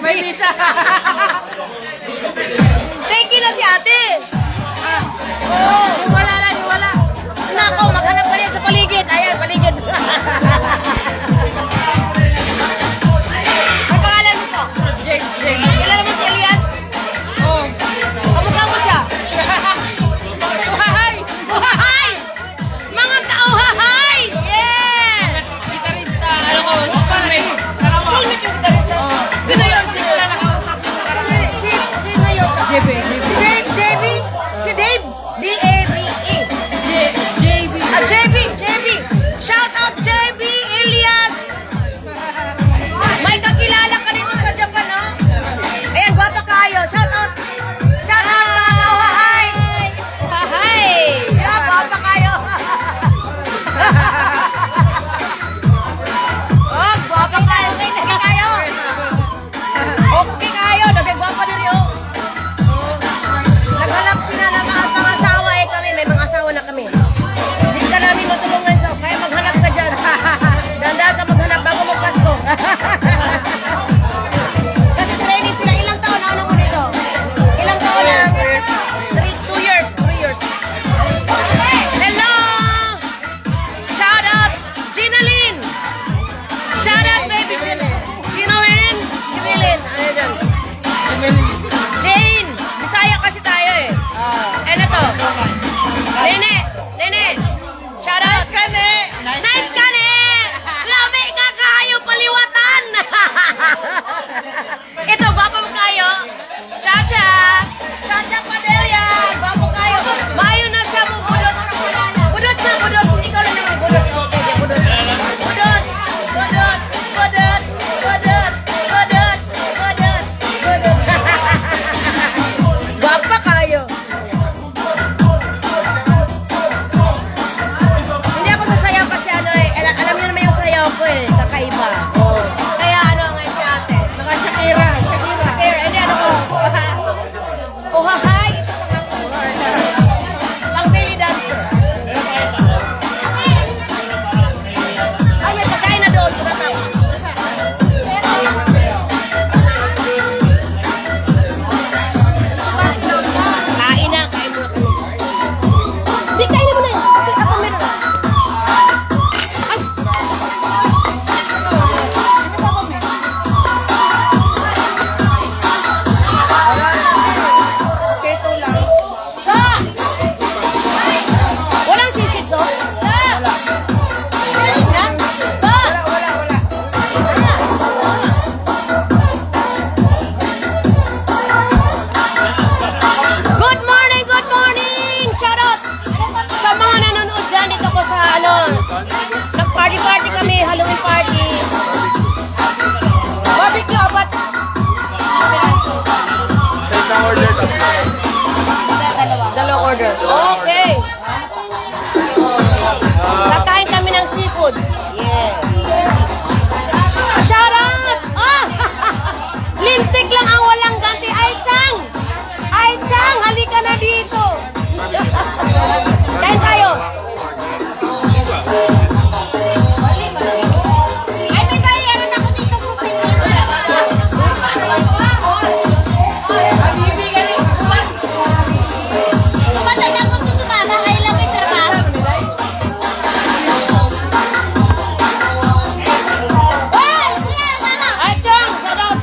May visa. Thank you na si ate. Oo, wala lang, wala. Nako, maghanap ka rin sa paligid. Ayan, paligid. Ang pangalan mo po? James. Kilala mo si Elias? Oo. Kamukha mo siya? Uhahay! Uhahay! Mga kauhahay! Yeah! Gitarista, ano ko, schoolmate. Schoolmate yung gitarista? Oo. Sino yun? Sino na nakausap yung nakaraan? Sino yun? JB. Si Dave? D-A-V-E. JB. JB. Shout out JB Elias. May kakilala ka dito sa Japan, no? Ayan, gwapa kayo. Shout out mga kauhahay. Uhahay! Yeah, gwapa kayo. Oh, gwapa kayo. Okay kayo. Okay kayo. Nagagwapa din yun. Naghalap sila ng mga asawa kami. May mga asawa na kami. Hindi ka namin matulungan so kaya maghanap ka dyan. Dahan-dahan ka maghanap bago magpasko. Kasi training sila. Ilang taon na ano mo dito? Ilang taon na? 2 years. 3 years. Hello! Shout out Ginalyn! Shout out baby Ginalyn! Ano dyan? Jane! Bisaya kasi tayo eh. Ano to? Nene! Shout out! Nice ka ne! Lami ka kayo paliwatan! Ito, gwapo mo kayo. Chacha Padilla! Gwapo kayo. Mayo na siya mo budots. Budots. Ikaw lang naman budots. Okay, budots. Gwapa kayo. Hindi ako sasayaw kasi ano eh. Alam niyo naman yung sayaw ko eh. Kakaiba. Kaya ano nga si ate. Shakira. Hindi ano ko. Uhahay. Pang belly dancer. Ay, may pagkain na doon. Kain na. Hindi, kain na muna. Kasi ako meron. Keto lang. Walang sisid, so? Wala. Good morning! Shout out sa mga nanonood dyan. Dito ko sa nag-party kami, Halloween party. Barbecue, apat. Sa isang order to. Dalawang order. Okay. Kakain kami ng seafood. Yeah. Shout out! Lintik lang ang walang ganti. Ay, Chang! Halika na dito. Kain tayo. Ay, may bayaran ako dito po sa inyo. Matanda ko sa sumama. Ay, lang may trabaho. Ay, Chang! Shout out!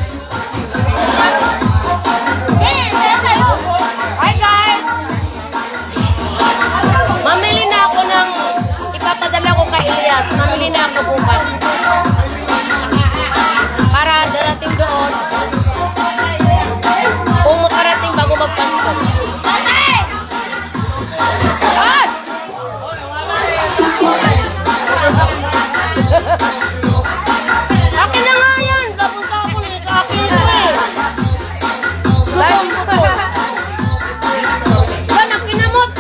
Hi guys! Mamili na ako ng ipapadala ko kay Elias. Mamili na ako bukas. Para darating doon. Kung makarating bago magpasko. Ah! Akin na nga yan! Papunta ako na sa akin ko eh. Gutom ko. Yan ang kinamot.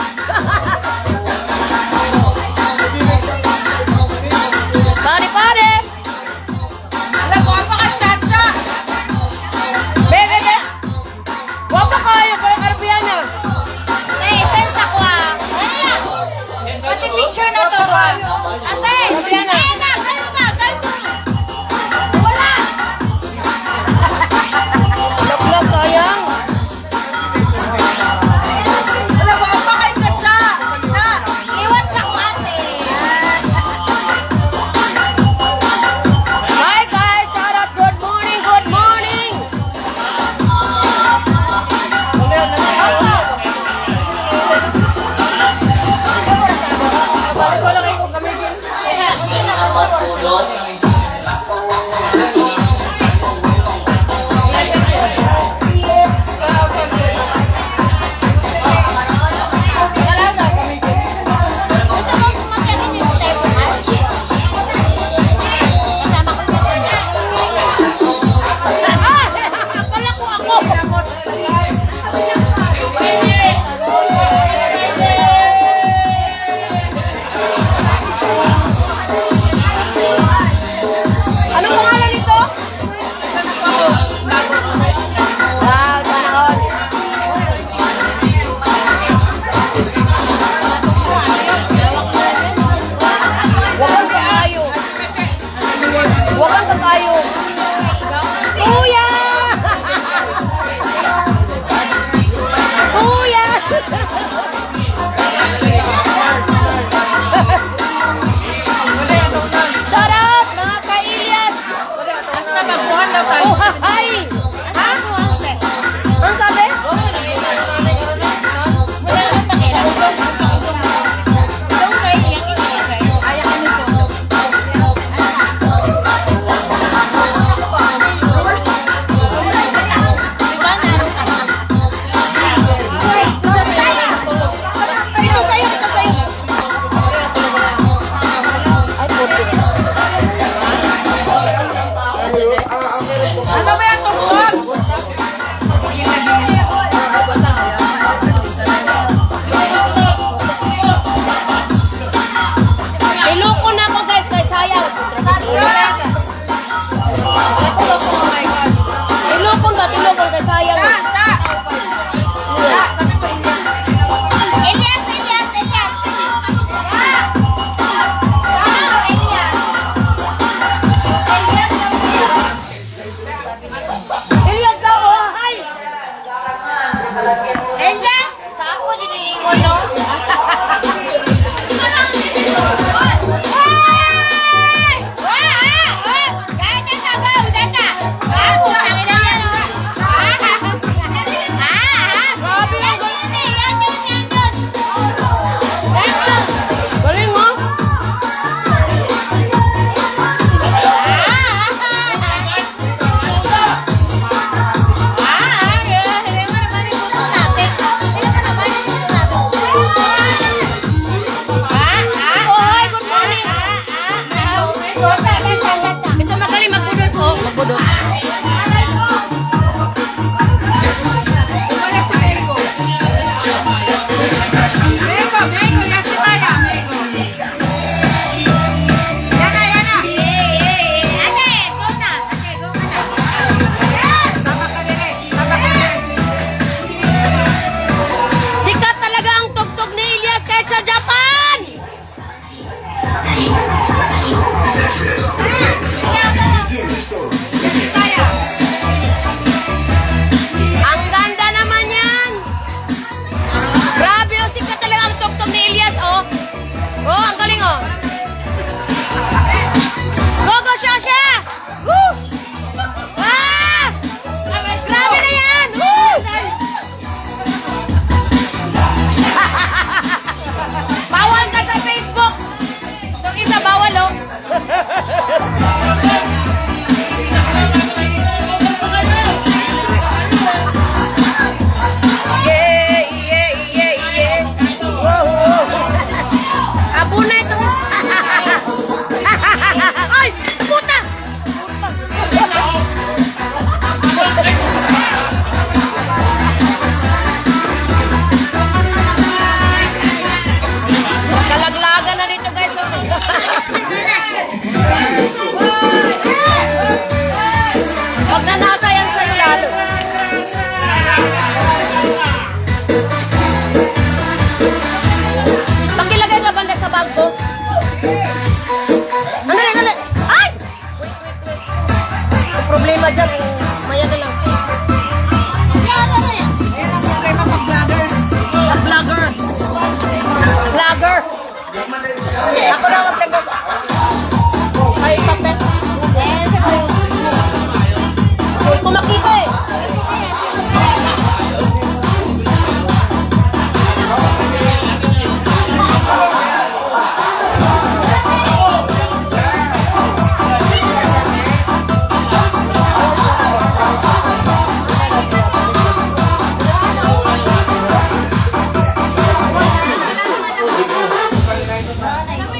Pare. Alam mo, apa ka chacha? Bebe. Guwapa kayo, parang Arabiana. Sense ako ah. Pati picture na to. Ate, Arabiana. Wala.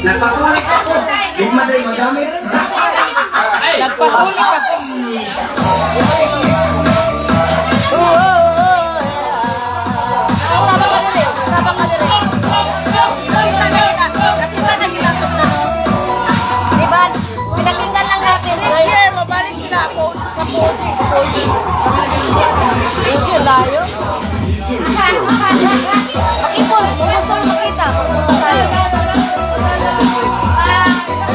Nagpatuloy ako. Di man rin magamit. Nagpahuli ka. Sabang ka dire. Nakita na ginatod na. Diba? Pinakinggan lang natin. Next year, mabalik sila ako sa Pogi. Pogi, layo. Mag-ipon. Kung gusto mo makita, pupunta tayo.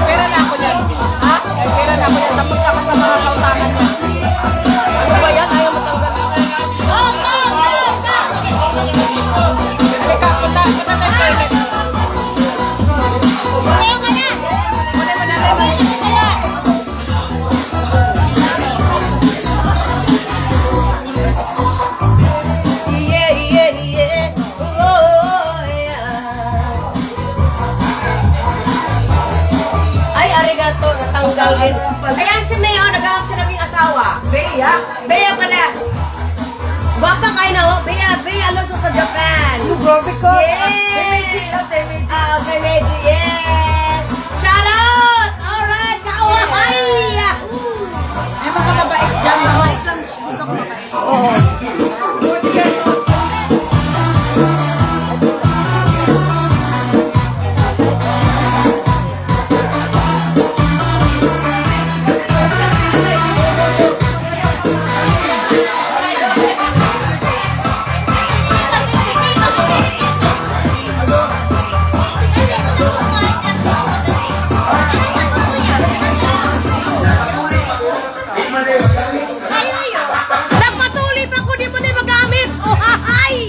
Pera na ako yan. Ha? Pera na ako yan. Tapos ka sa mga kautangan niya. Ano ba yan? Ayaw matanggal. Halika, punta tayo toilet. Yeah, yeah, yeah. Oh, yeah. Ay, arigato, natanggal din. Ayan si Mayo, naghahanap siya ng asawa. Bea? Bea pala. Gwapa kayo na, oh. Bea Alonso sa Japan. Grabe ko. Yes! Say Meiji, yes! Shout out! Alright, kawahay! Ay, mga mabait dyan. Mabait lang. Gusto ko mabait. Oo. Nagpatuloy pa ko, di mo na magamit. Oh, hahay!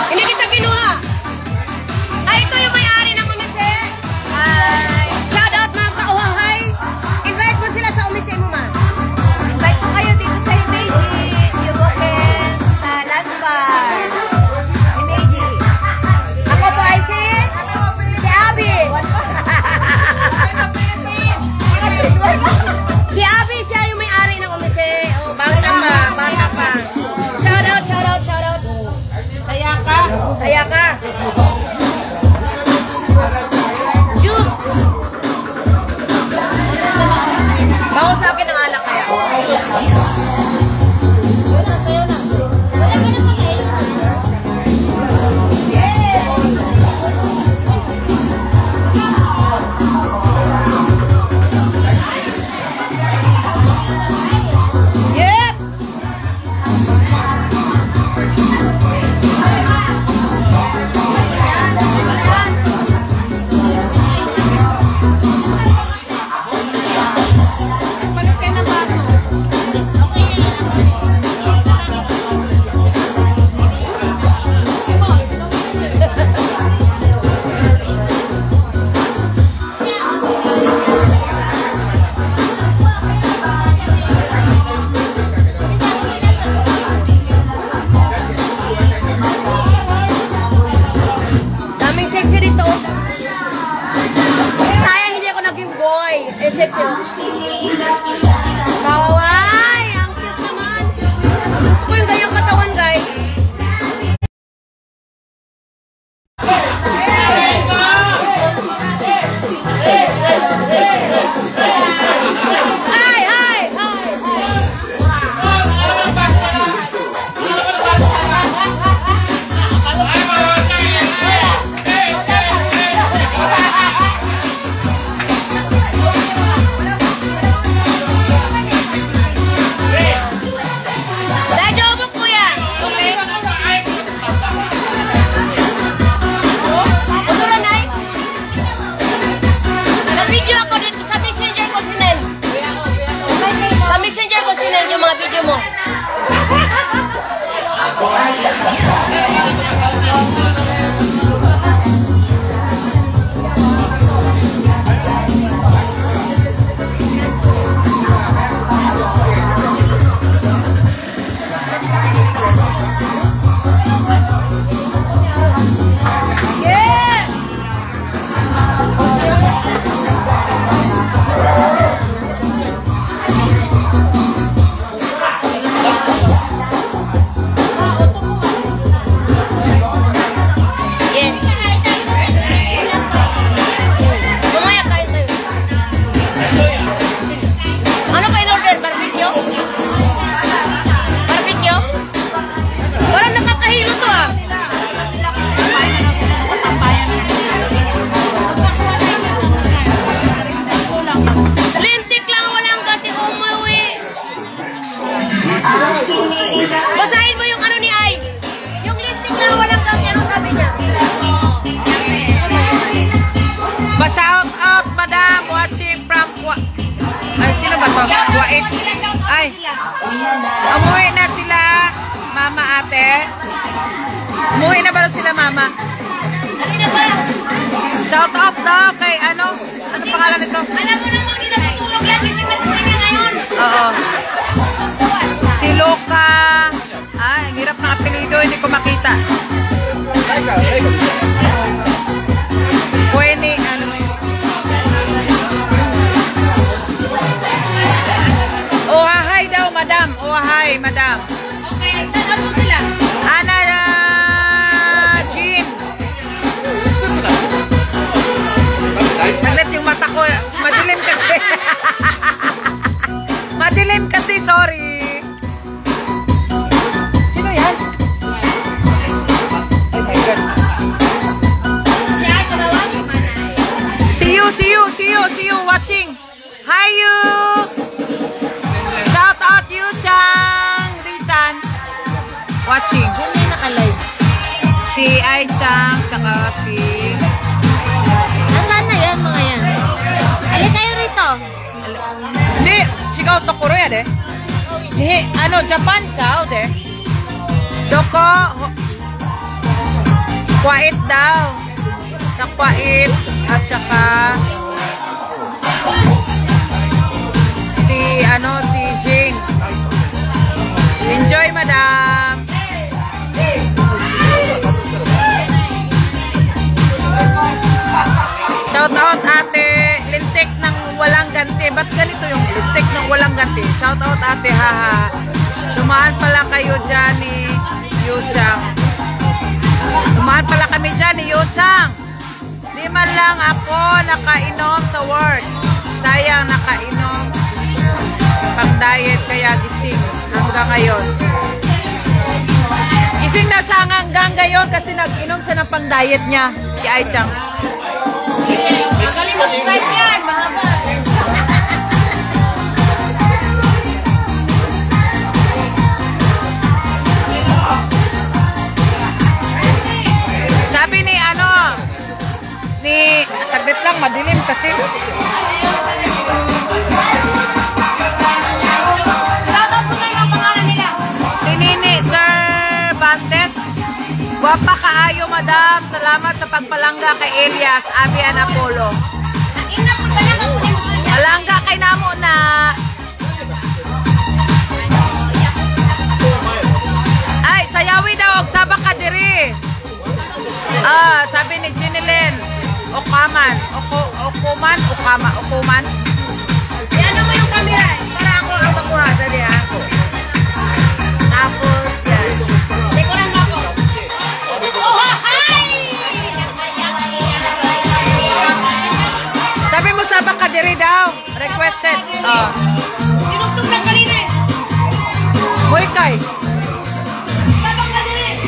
Hindi kita kinuha. Ay, ito yung may-ari ng umise. Shout out mga kauhahay. Invite mo sila sa umise mo, ma. Invite ko kayo dito sa Imeji. Yung open sa Last Bar. Imeji. Ako po ay si Abby. Si Abby, siya yung may-ari ng umise. Oh, bata pa. Shout out. Saya ka. Saya ka. Juice. Bawal sa akin ang alak kaya. Yep. Palit kayo ng baso. Daming sexy dito. Sayang hindi ako naging boy. Sexy. Kawaway! Ang cute naman. Gusto ko yung ganyang katawan, guys. Hi! Dajobo, kuya. Okay? Uturan, Nay. Nag-video ako dito sa messenger ko, Sinel. Sa messenger ko, Sinel, yung mga video mo. Yeah! Kwait. Ay, umuwi na sila, mama, ate. Umuwi na ba sila, mama? Shout out daw kay ano pangalan nito? Alam mo naman, hindi natutulog yan. Gising na gising niya ngayon. Oo. Si Loka. Ang hirap ng apelido, hindi ko makita. Pwede, ano mo yun? Ohahay daw, madam. Ohahay, madam. Okay, saan mo sila? Ana, Jean. Saglit yung mata ko. Madilim kasi. Madilim kasi, sorry. Sino yan? Oh my God. See you watching. Hi, you. Shout out you, Chang. Risan. Watching. Hindi naka-live. Si Ai Chang, tsaka si... Nasaan na yan, mga yan? Alin kayo rito? Hindi, chigaw to Korea de. Ni, ano, Japan chao de. Doko, Kwait daw. Sa Kwait, at saka si, ano, si Jane. Enjoy, madam. Shout out ate, lintik ng walang ganti. Ba't ganito yung lintik ng walang ganti? Shout out ate, haha. Dumaan pala kayo dyan ni Yuchang. Dumaan pala kami dyan ni Yuchang. Di man lang ako nakainom sa work. Sayang nakainom. Pang diet kaya gising hanggang ngayon. Gising na siya hanggang ngayon kasi nag-inom siya ng pang diet niya. Si Ai Chang. Magaling mag-drive yan, mahaba. Sabi ni ano, ni saglit lang, madilim kasi. Shoutout mo kayo ang pangalan nila. Si Nini Cervantes. Guwapa kaayo, madam. Salamat sa pagpalangga kay Elias, Abi and Apollo. Ang ina po talaga kung di mo sila. Palangga kay namo na. Ay, sayawi daw og sabak ka diri. Ah, sabi ni Jinilyn. Okaman. Okuman. Ano mo yung camera para ako ang makuha. Dali ako. Tapos, yan. Dekoran mo ako. Oh, hi! Sabi mo sabak ka diri daw. Requested. Ah. Tinugtog lang kanina eh. Hoy kay. Sabang ka din eh.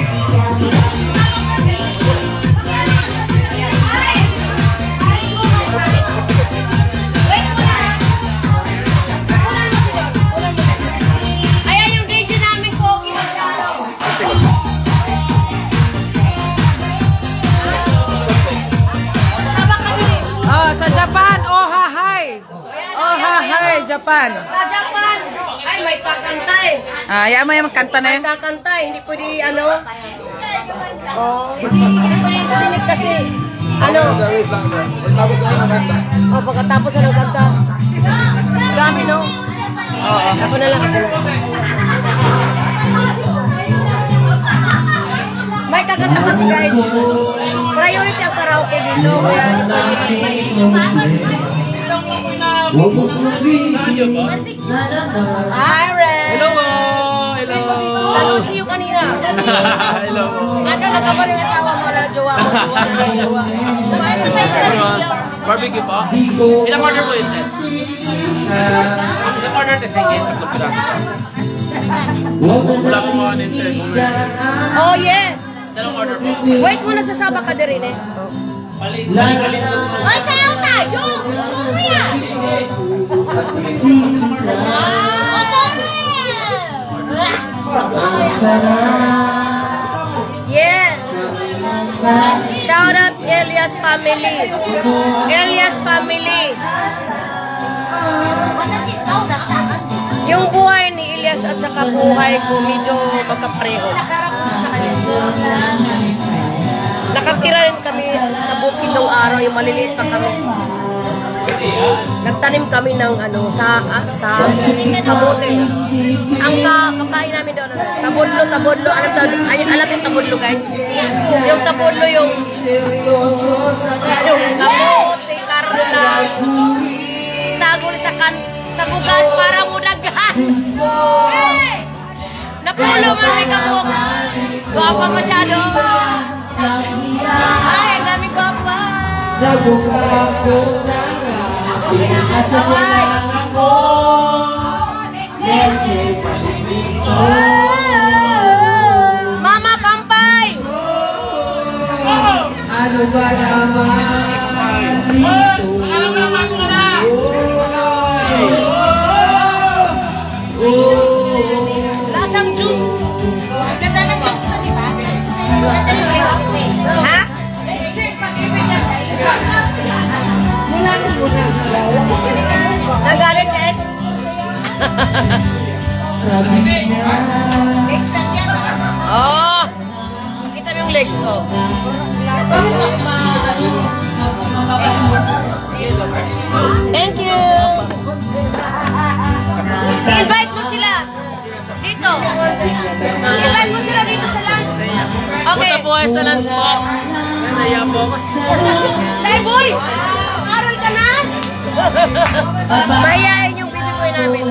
Wait mo na. Ulan mo sila. Ulan mo na. Ayan yung radio namin, Kogi Masyado. Sabang ka din eh. Oh, sa Japan. Ohahay. Ohahay, Japan. Sa Japan, ay may kakanta eh. Ah, yan mo yung kanta na May yun. kakanta eh. Hindi pwede ano. Oh, hindi pwede sinig kasi. Ano? Oh, pagkatapos ng kanta. Dami no? Oo. Ako na lang. May kakanta kasi guys. Priority ang karaoke dito. Kaya hindi pwede magsinig. Hi, Ren! Hello po! Hello! Nanood siyo kanina. Hello po! Ano, nagkabar yung asawa mo na jowa ko. Nag-entertain na video. Barbecue po? Ilang order po yun? Isang order na sige. Tatlong piraso po. Wala po mga ninten. Oh, yeah. Dalawang order po. Wait muna sa Sabak ka din eh. Ay, sayaw tayo! Kuya! Yeah! Shout out Elias family! Elias family! Yung buhay ni Elias at saka buhay ko medyo magkapareho. Nakatira rin kami sa bukid ng araw, yung maliliit pa kami. Nagtanim kami ng sa kamote. Ang pagkain namin doon, tabodlo. Alam yung tabodlo, guys. Yung tabodlo, yung kamote, karla, sagol sa bugas para mudagan. Napulo man may kamok. Guwapa masyado. Ay, ang dami guwapa. Mama, kampay! Ano ba naman? Lasang juice. Ganda ng eggs na, di ba? Ganda yung eggs. Ha? Nagalit, Ches? Eggs lang yan, ha? Oh! Kita mo yung legs, oh. Thank you! Invite mo sila dito. Invite mo sila dito sa lunch. Okay. Punta po kayo sa lunch po. Naya po ako. Shy boy! Aral ka na? Mahihayin yung baby boy namin.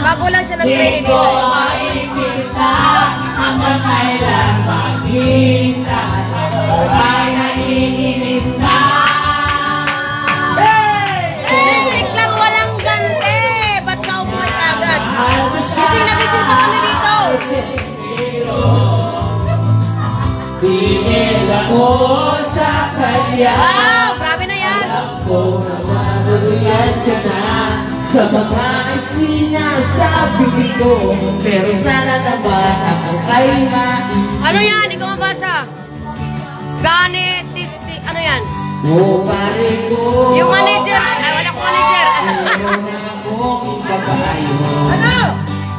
Bago lang siya nag-training dito. Hanggang kailan magkita ay naiinis na. Electric lang, walang gante. Ba't ka umuwi agad? Kasi nagising pa kami dito. Tingin ako sa kanya. Wow, grabe na yan. Kung naguluyan ka na sa mga sinasabi ko, pero sana naman ako ay Ano yan? Hindi ko mabasa. Ganit, tisti, ano yan? o pare ko. Yung manager. Ay, wala ko manager. Ano?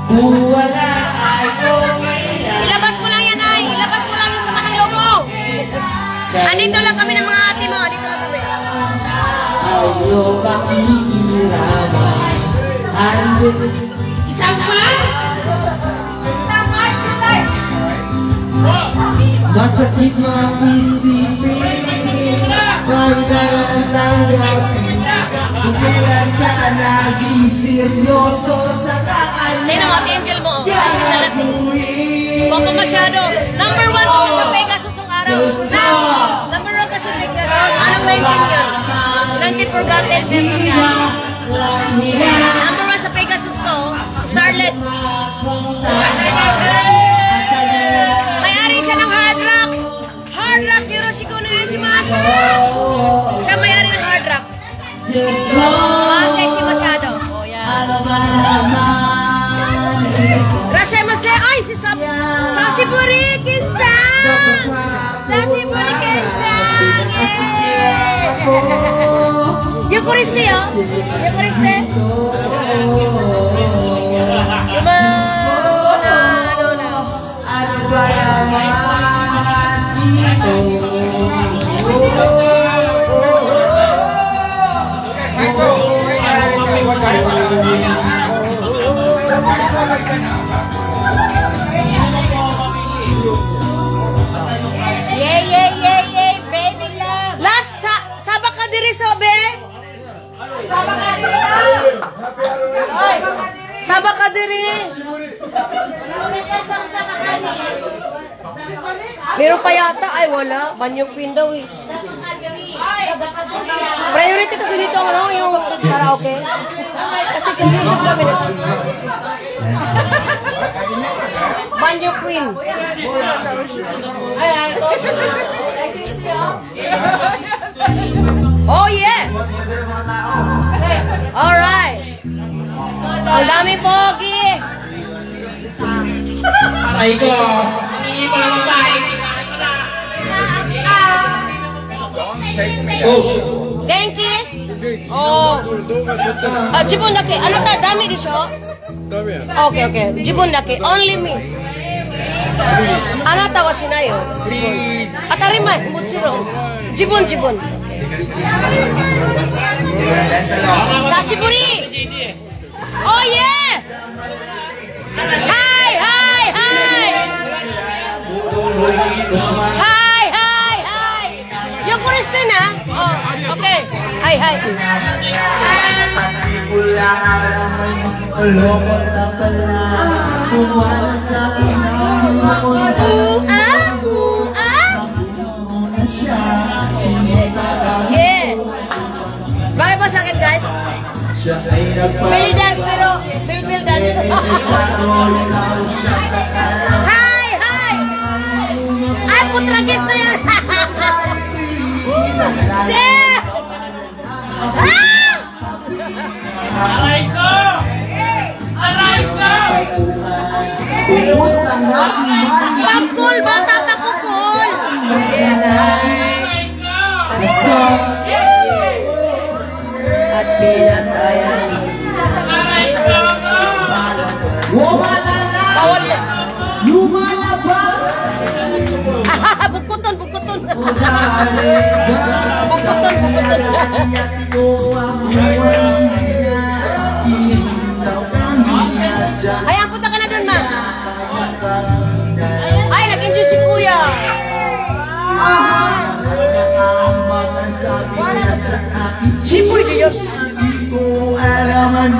Kung wala ako kailan. Ilabas mo lang yan, ay. Ilabas mo lang yung sama ng loob mo. Andito lang kami ng mga ate mo. Andito lang kami. Ayaw pakikiraman. Isang pa? Masakit mag-isipin, pagdarang tanggapin, kung kailan ka naging seryoso sa kaalam. Tingnan mo, ate Angel mo. Lasing na lasing. Baka masyado. Number 1 to siya sa Pegasus ang araw. Number 1 kasi Pegasus. Anong 19 yun? 19 forgotten memory. Number 1 sa Pegasus to. Starlet. May-ari siya ng Hard Rock. Hard Rock Hiroshiko no Yoshimasu. Siya may-ari ng Hard Rock. Sexy masyado. Oh, yan. Rashemase. Ay, si Sashiburi Kinchan! Sashiburi Kinchan! Yeah! Yukuriste, oh. Yukuriste. Yung mga ano na. Ano ba naman ito? Yay, baby love. Last, sabak ka diri, Sobe? Sabak ka diri. Meron pa yata. Ay, wala. Banyok pin daw eh. Priority kasi dito ano, yung karaoke. Kasi sa dito kami na. Banjo Queen. Oh yeah! Alright. Ang dami pogi. Ay ko! Genki. Oh. Jibun dake. Anata dami desho? Okay, okay. Jibun dake. Only me. Anata wa shinayo. Jibun. Atarimai. Mochiro. Jibun. Sashiburi. Oh yeah. Hi. Yung Kristen ha? Oh, okay. Hi. Yeah. Bakit ba sa akin guys? Belly dance pero Bill dance. Hi. Ay, putragis na yan. Chef! Aray ko! Kumusta nga iman? Pagkul, bata pakukul. At pinatayan. Bawal yan. Lumalabas. Bukuton. Bukuton. Ayan, punta ka na dun, ma. Ay, nag-enjoy si Kuya. Sipoy yun.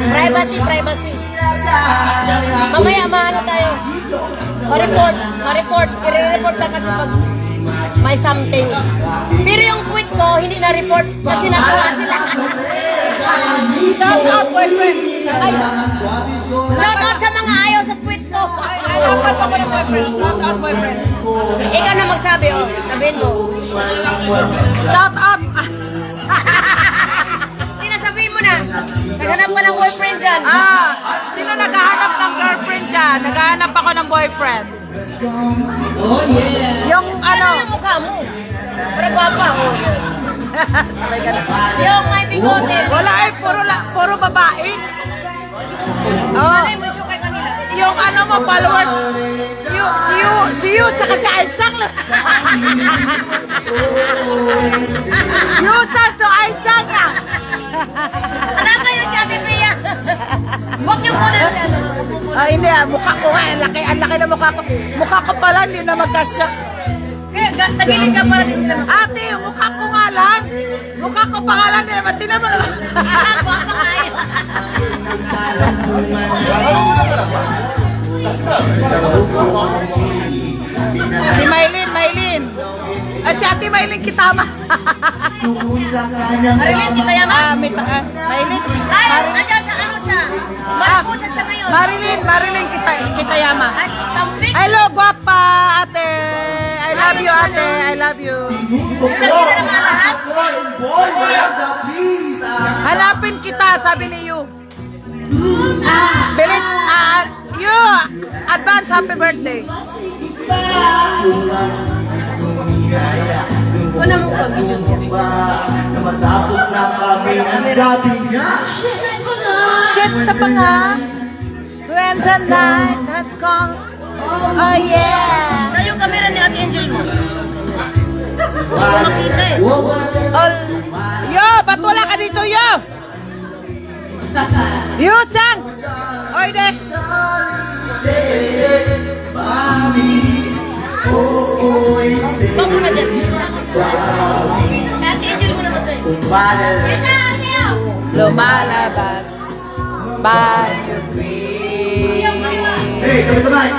Privacy. Mamaya, maano tayo. Ma-report. I-report na kasi pag may something. Pero yung tweet ko, hindi na-report kasi nagawa sila. Shout out, boyfriend. Ay. Shout out sa mga ayaw sa tweet ko. Ay, dapat ako ng boyfriend. Shout out, boyfriend. Ikaw na magsabi, oh. Sabihin mo. Shout out. Sinasabihin mo na. Naghanap ka ng boyfriend dyan. Sino naghahanap ng girlfriend dyan? Naghahanap ako ng boyfriend. Oh yeah. Yung Ano ano? yung mukha mo? Para gwapa, oh. Sabay ka na. Yung may bigote. Wala eh, puro babae. Oh, Ano yung musyo kay kanila? yung ano mo, followers. Si you, tsaka si Aichang. You-chan, so Aichang yan. Alam kayo si Ate Pia. Huwag niyo muna siya. Hindi mukha ko nga. Ang laki na mukha ko. Mukha ko pala, hindi na magkasya. Kaya tagilid ka para din sila. Ate, yung mukha ko nga lang. Mukha ko pa nga lang, hindi naman. Tinan mo naman. Gwapa nga yun. Si Maylin. Si Ate Maylin Kitama. Marilyn, kita yaman. Maylin. Ay, nandiyan sa ano siya. Maripusan siya ngayon. Marilyn Kitayama. Ay, tambik. Hello, guwapa, ate. I love you, ate. I love you. Yung nakita ng mga lahat. Hanapin kita, sabi ni Yu. Bilit, Yu, advance happy birthday. Una mo ko, video siya. Matapos na kami ang sabi niya. Shit sa panga. When the night has come. Oh yeah. Saan yung camera ni Ate Angel mo? Makita eh. Yo, ba't wala ka dito, Yo? Yo, Chang. Oy, de. Bang mo na dyan. Ate Angel mo naman tayo. Lumalabas. Banyo Hey, sabay-sabay.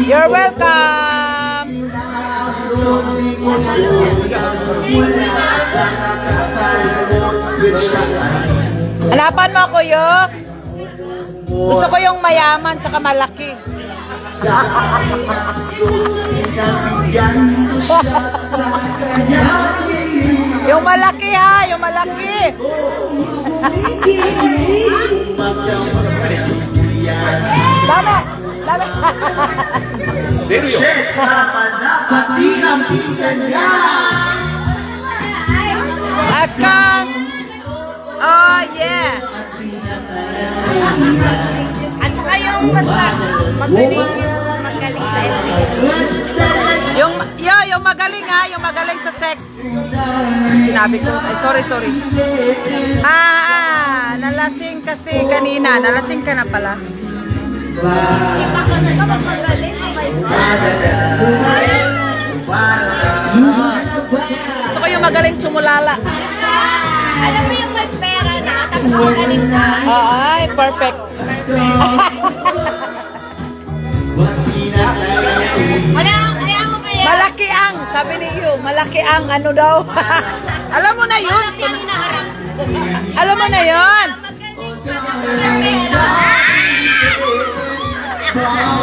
You're welcome. Hanapan mo ako, Yo. Gusto ko yung mayaman tsaka malaki. Yung malaki ha, yung malaki. Dami. Pati ang pinsan niya. Aska. Oh, yeah. At saka yung basta magaling sa Yung magaling ha, yung magaling sa sex. Sinabi ko, ay sorry. Nalasing kasi kanina. Nalasing ka na pala. Kasi ka magaling, oh my God. Gusto ko yung magaling tsumulala. Alam mo yung may pera na, tapos magaling ka. Ay, perfect. Wala, kaya mo ba yan? Malaki ang, sabi ni Yu, malaki ang ano daw. Alam mo na yun. Malaki ang hinaharap. Alam mo na yun.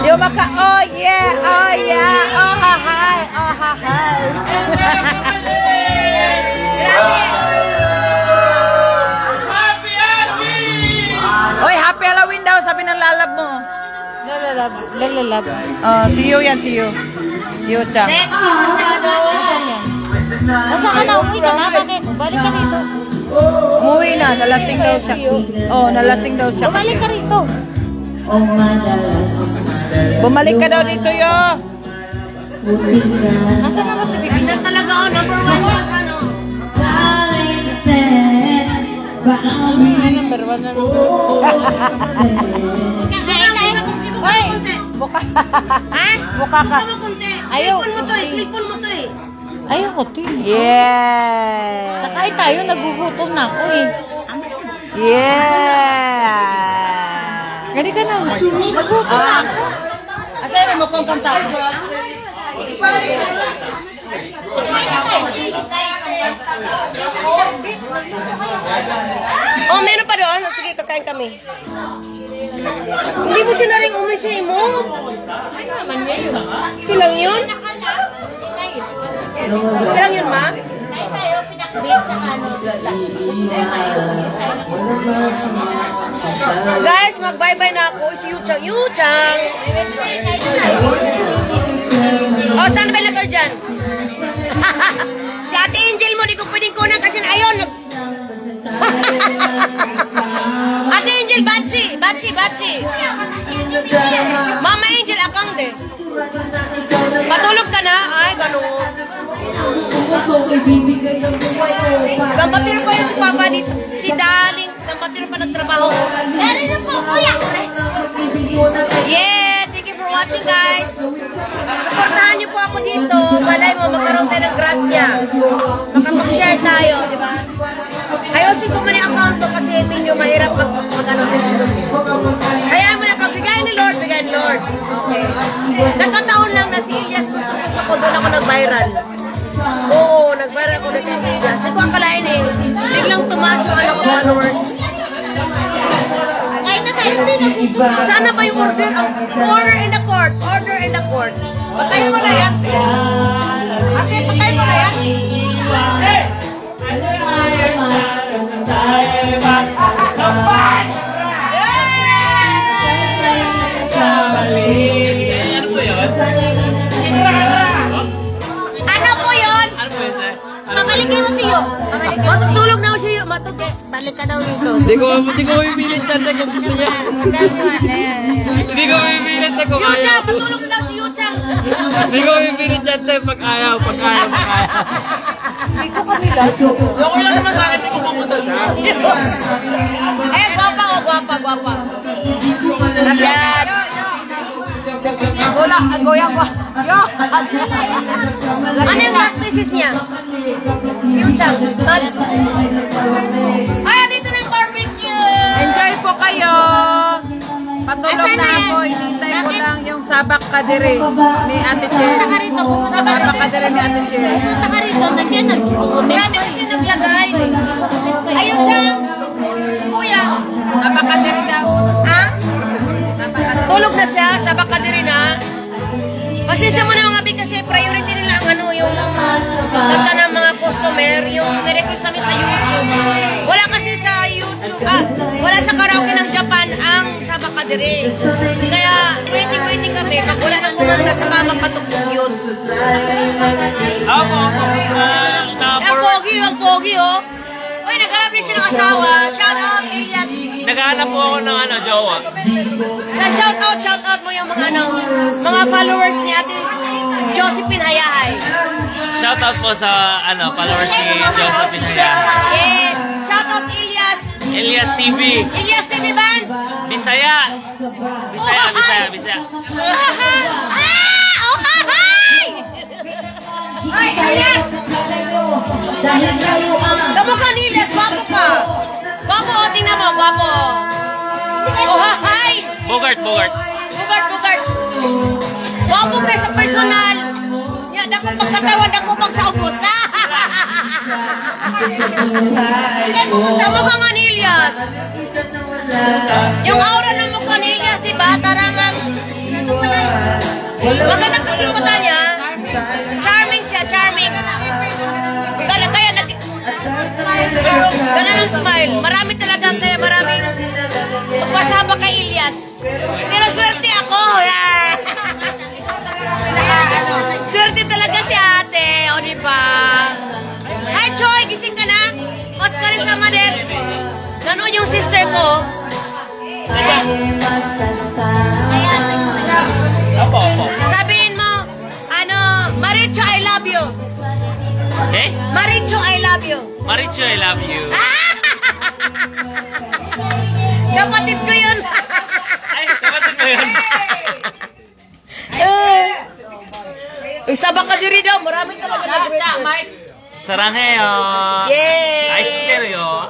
Yung maka, oh yeah, oh hi, oh hi. Oy, happy Halloween daw, sabi ng lalab mo. Lalalab. See you yan, see you. See you, Chang. Nasa ka na, uwi ka na, bakit? Balik ka rito. Umuwi na, nalasing daw siya. Oh, nalasing daw siya. Bumalik ka rito. Bumalik ka daw dito, yo. Nasa na ba si Bibi? Yan talaga, oh, number 1 yan sa ano. Number 1 na. Hoy! Buka. Ha? Buka ka. Ito mo kunti. Ayaw. Silpon mo to eh. Ayoko, Tin. Yeah. Nakain tayo, nagugutom na ako eh. Yeah. Gani ka na. Nagugutom na ako. Asay mo kung kanta. Oh, meron pa doon. Sige, kakain kami. Hindi mo sinaring umisi mo. Ito lang yun? Ito lang yun, ma? Guys, mag-bye-bye na ako. Si Yuchang. Yuchang! Oh, saan ba ilagay dyan? Si Ate Angel mo, di ko pwedeng kunan kasi ayun. Ate Angel, bachi. Mama Angel, akang de. Matulog ka na? Ay, gano'n. Gampatiro pa yun si Papa dito. Si Darling, gampatiro pa nagtrabaho. Dari na po, kuya. Yeah, thank you for watching, guys. Supportahan niyo po ako dito. Malay mo, magkaroon tayo ng grasya. Makapag-share tayo, di ba? Ayusin ko man yung account ko kasi medyo mahirap mag-ano dito. Kaya mo na pagbigay ni Lord, bigay ni Lord. Okay. Nagkataon lang na si Elias gusto ko doon ako nag-viral. Oo, nag-viral ako na si Elias. Hindi ko akalain eh. Biglang tumaas yung ano ko followers. Kain na tayo, Tin. Sana ba yung order? Order in the court. Order in the court. Patayin mo na yan. Ate, patayin mo na yan. Ano po yun? Pabalikin mo siyo. Matutulog na ako siya. Balik ka daw dito. Hindi ko pipilit tante kung gusto niya. Hindi ko pipilit na kung Yuchang, ayaw. patulog daw si Yuchang. Hindi ko pipilit tante pag ayaw. Dito kami lahat. Okay lang naman sa akin kung pumunta siya. Eh, gwapa o, gwapa. Nasaan? Wala, goyang ko. Yo! Ano yung last message niya? Yuchang. Ay, dito na yung barbecue. Enjoy po kayo. Patulog na ako. Hinintay ko lang yung sabak kadiri ni Ate Cherry. Sabak kadiri ni Ate Cherry. Punta ka rito, nandiyan nag-comment. Marami kasi naglagay. Ay, Yuchang. Kuya. Sabak kadiri daw. Ha? Tulog na siya, sabak ka din na. Pasensya mo na mga big kasi priority nila ang ano, yung kanta ng mga customer, yung nirequest namin sa YouTube. Wala kasi sa YouTube, wala sa karaoke ng Japan ang sabak ka din. Kaya waiting kami, pag wala nang kumanta sa kama patugtog yun. Ang pogi, oh. Uy, naghanap din siya ng asawa. Shout out, Elias. Naghahanap po ako ng jowa. Shout out mo yung mga followers ni Ate Josephine Hayahay. Shout out po sa followers ni Josephine Hayahay. Shout out Elias. Elias TV. Elias TV Band. Bisaya. Bisaya. Oh, hi! Ay, Elias! Kamukha ni Elias, guwapo ka. Guwapo, tingnan mo, guwapo. Oh, hi! Bogart. Bugart. Guwapo kayo sa personal. Yan, ako pagkatawan, ako pag sa ubos. Kamukha nga ni Elias. Yung aura ng mukha ni Elias, diba? Tarangan. Maganda kasi yung mata niya. Charming siya, charming. Kaya ganun ang smile. Marami talaga, kaya maraming magpasama kay Elias. Pero swerte ako. Swerte talaga si ate. O diba? Hi Choy, gising ka na? What's ka rin sa Mades? Ganun yung sister ko. Opo. Sabihin mo, Maricho, I love you. Okay? Maricho, I love you. Maricho, I love you. Kapatid ko yun. Ay, kapatid mo yun. Isa ba ka diri daw? Marami talaga nag-request. Sarangheyo. Yay! Ay, stereo.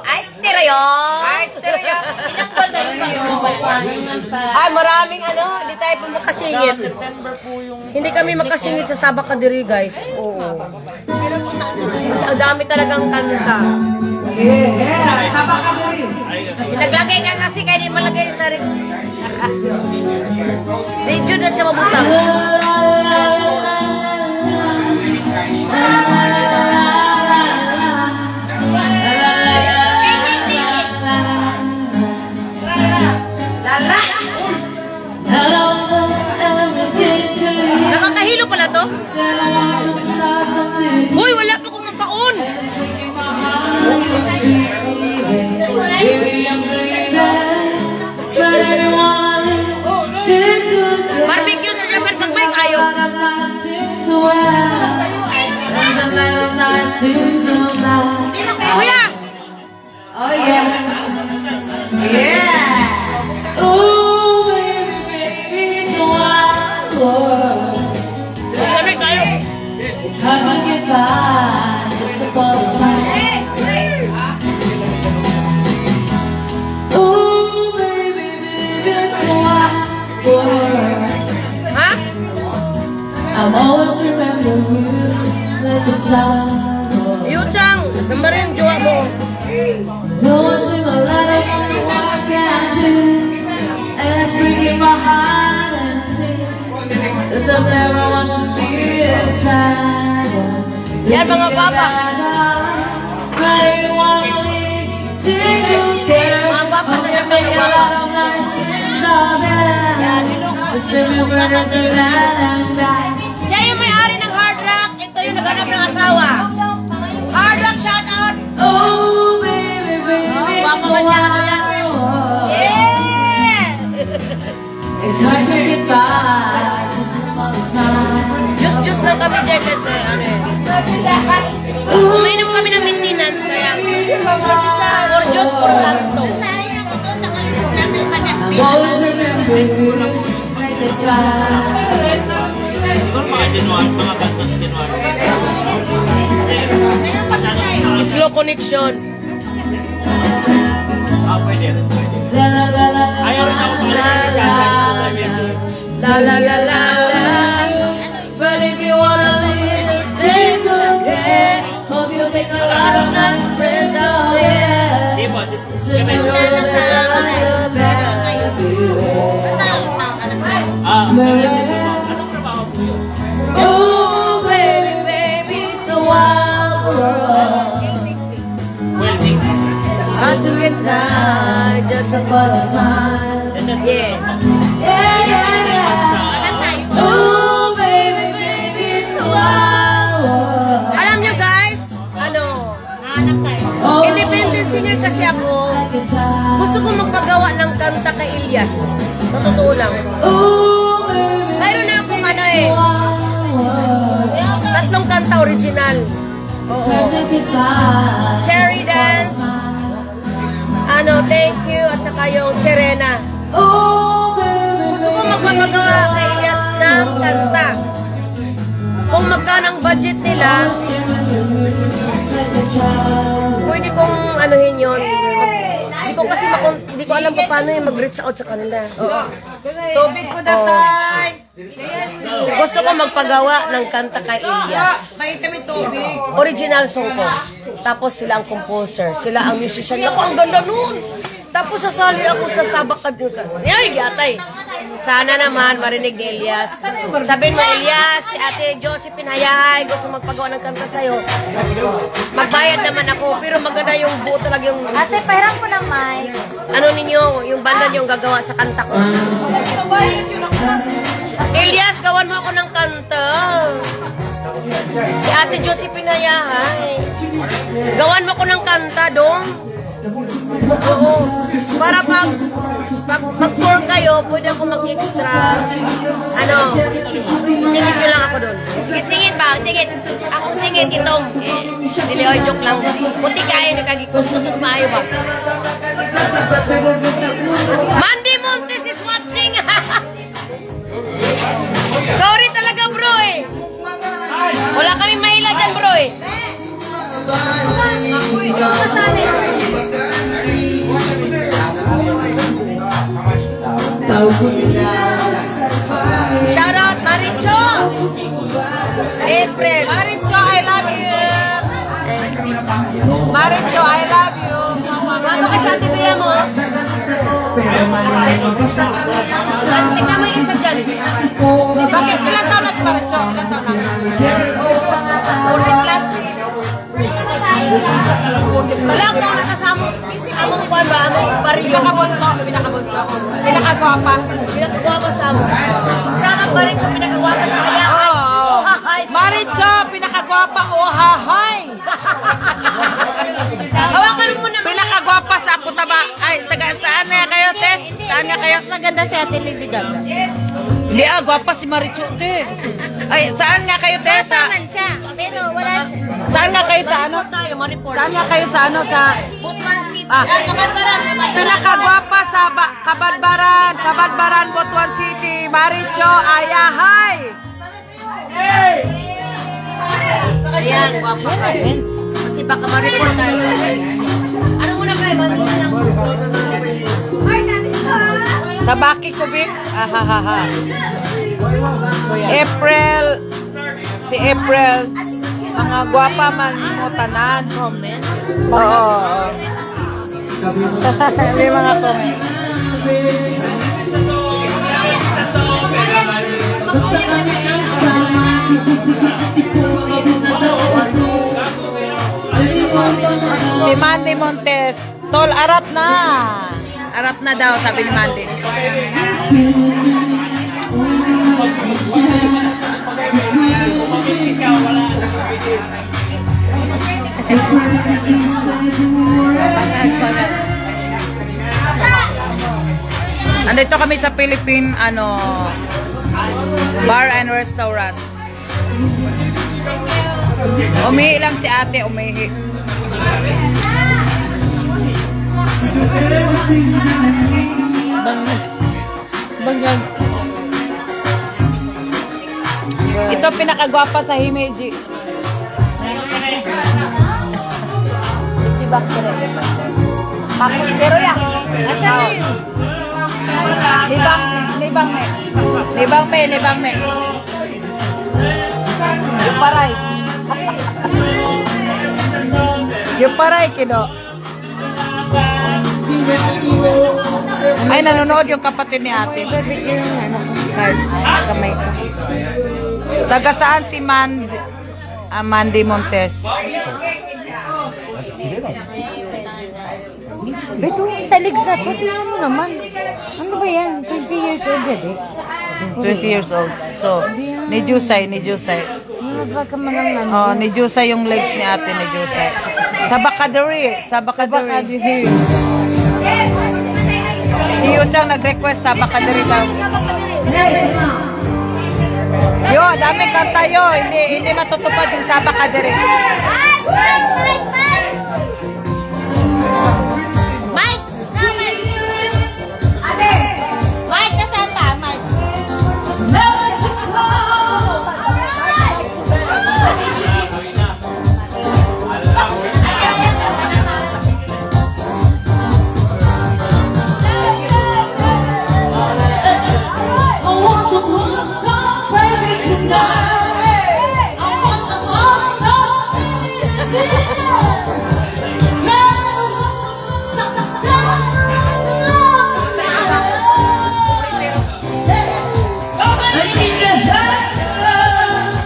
Ay, maraming hindi tayo pa makasingit. Hindi kami makasingit sa Sabak Kadiri, guys. Oo. Ang dami talagang kanta. Sabak ka diri. Naglagay ka kasi kayo di malagay sa rin. Medyo na siya mabutang. Nakakahilo pala to? Uy, wala pa kong magkaon. Barbecue sa Japan pag may kayo. Kuya! Oh yeah. Yeah. Oh baby, so it's hard to get by just for the smile. Oh baby, it's Ha? I'm always remembering you like a child. Yuchang, gambar yung jowa mo. No one sees a lot of what I can do, and it's breaking my heart and tears. 'Cause I never want to see it sad. Yan mga papa. Mga papa sa Japan, mga papa. Siya yung may-ari ng Hard Rock. Ito yung naghanap ng asawa. Hard Rock, shout out. Oh, baby, baby, Papa masyado yan. Yeah! it's hard to get by just for the smile. Juice lang kami dyan kasi uminom kami ng maintenance kaya for juice for santo. I'm always remembering you like a child. Mga January, mga kanta sa January. Slow connection. Pwede rin. La la la la la. Ayaw rin ako La la la la la. But if you wanna live, take a day. Hope you make a lot of nice friends out there. So you know that I feel bad for you. Oh, baby, baby, it's a wild world. It's hard to get tired just for a smile. Yeah. Yeah, yeah, yeah. Oh, baby, baby, it's a wild world. Alam nyo guys, Oh, Independence singer kasi ako, gusto ko magpagawa ng kanta kay Elias. Matotoo lang. Mayroon na akong ano eh. 3 kanta original. Oo. Cherry Dance, Thank You, at saka yung Cherena. Gusto ko magpapagawa kay Elias ng kanta. Kung magkano ang budget nila, pwede kong anuhin yun. Hindi ko alam paano yung mag-reach out sa kanila. Tubig ko dasay. Gusto ko magpagawa ng kanta kay Elias. May kami tubig. Original song ko. Tapos sila ang composer, sila ang musician. Naku, ang ganda nun! Tapos sasali ako sa sabak ka. Ay, gatay. Sana naman marinig ni Elias. Sabihin mo, Elias, si Ate Josephine Hayahay, gusto magpagawa ng kanta sa'yo. Magbayad naman ako, pero maganda yung buo talaga yung... Ate, pahiram ko ng mic. Ano ninyo, yung banda nyo gagawa sa kanta ko. Elias, gawan mo ako ng kanta. Si Ate Josephine Hayahay. Gawan mo ako ng kanta, dong. Oo. Para mag-tour kayo, pwede ako mag-extra. Singit nyo lang ako doon. Singit ba? Singit. Akong singit itong. Dili, oy, joke lang. Puti kayo, nakagikus-kusot maayo ba? Mandy Montes is watching. Sorry talaga, bro eh. Wala kami mahila dyan, bro eh. Shout out Maricho, April. Maricho, I love you. Maricho, I love you. Ano ka sa tibiya mo? Tignan mo yung isa dyan. Bakit? Ilan taon na si Maricho? Ilan taon na? 40 plus. Wala akong taon nakasama. Among kwan ba? Among baryo. Pinakabunso. Pinakagwapa. Pinakagwapa sa amo. Shout out Maricho, pinakagwapa sa Hayahay. Oh, Maricho, pinakagwapa. Oh, hahay. Hawakan mo naman. Pinakagwapa sa ako taba. Ay, taga saan nga kayo, te? Saan nga kayo? Maganda si Ate Lady Gaga. Hindi gwapa si Maricho, te. Ay, saan nga kayo, te? Masaman siya, pero wala siya. Saan nga kayo sa ano? Saan nga kayo sa ano? Sa Bukman City. Kabadbaran. Pinakagwapa sa Kabadbaran, Butuan City. Maricho, ayahay. Ayan, guwapa ka rin. Kasi baka ma-report tayo sa ano muna kayo? Bago mo lang. Sa Baki Kubik. Ahahaha. April. Si April. Mga gwapa man mo tanan. Comment. Oo. May mga comment. Si Mandy Montes, tol, arat na. Arat na daw, sabi ni Mandy. Andito kami sa Philippine bar and restaurant. Umihi lang si ate, umihi. Bangag. Ito pinakagwapa sa Himeji. Si Baktere. Pero ya. Asan na yun? Libang me. Yuparay. Yuparay kido. Ay, nanonood yung kapatid ni ate. Kamay. Taga saan si Mandy Montes? Beto, sa Ligsat, tingnan mo naman. Ano ba yan? 20 years old yan eh. 20 years old. So, ni Jusay. Oh, ni Jusa yung legs ni ate ni Jusa. Sa Bakadiri. Si Yuchang nag-request sa Bakadiri daw. Yo, dami kanta yo. Hindi matutupad yung sa Bakadiri. Mike! Ate! Mike, nasaan ka? Mike?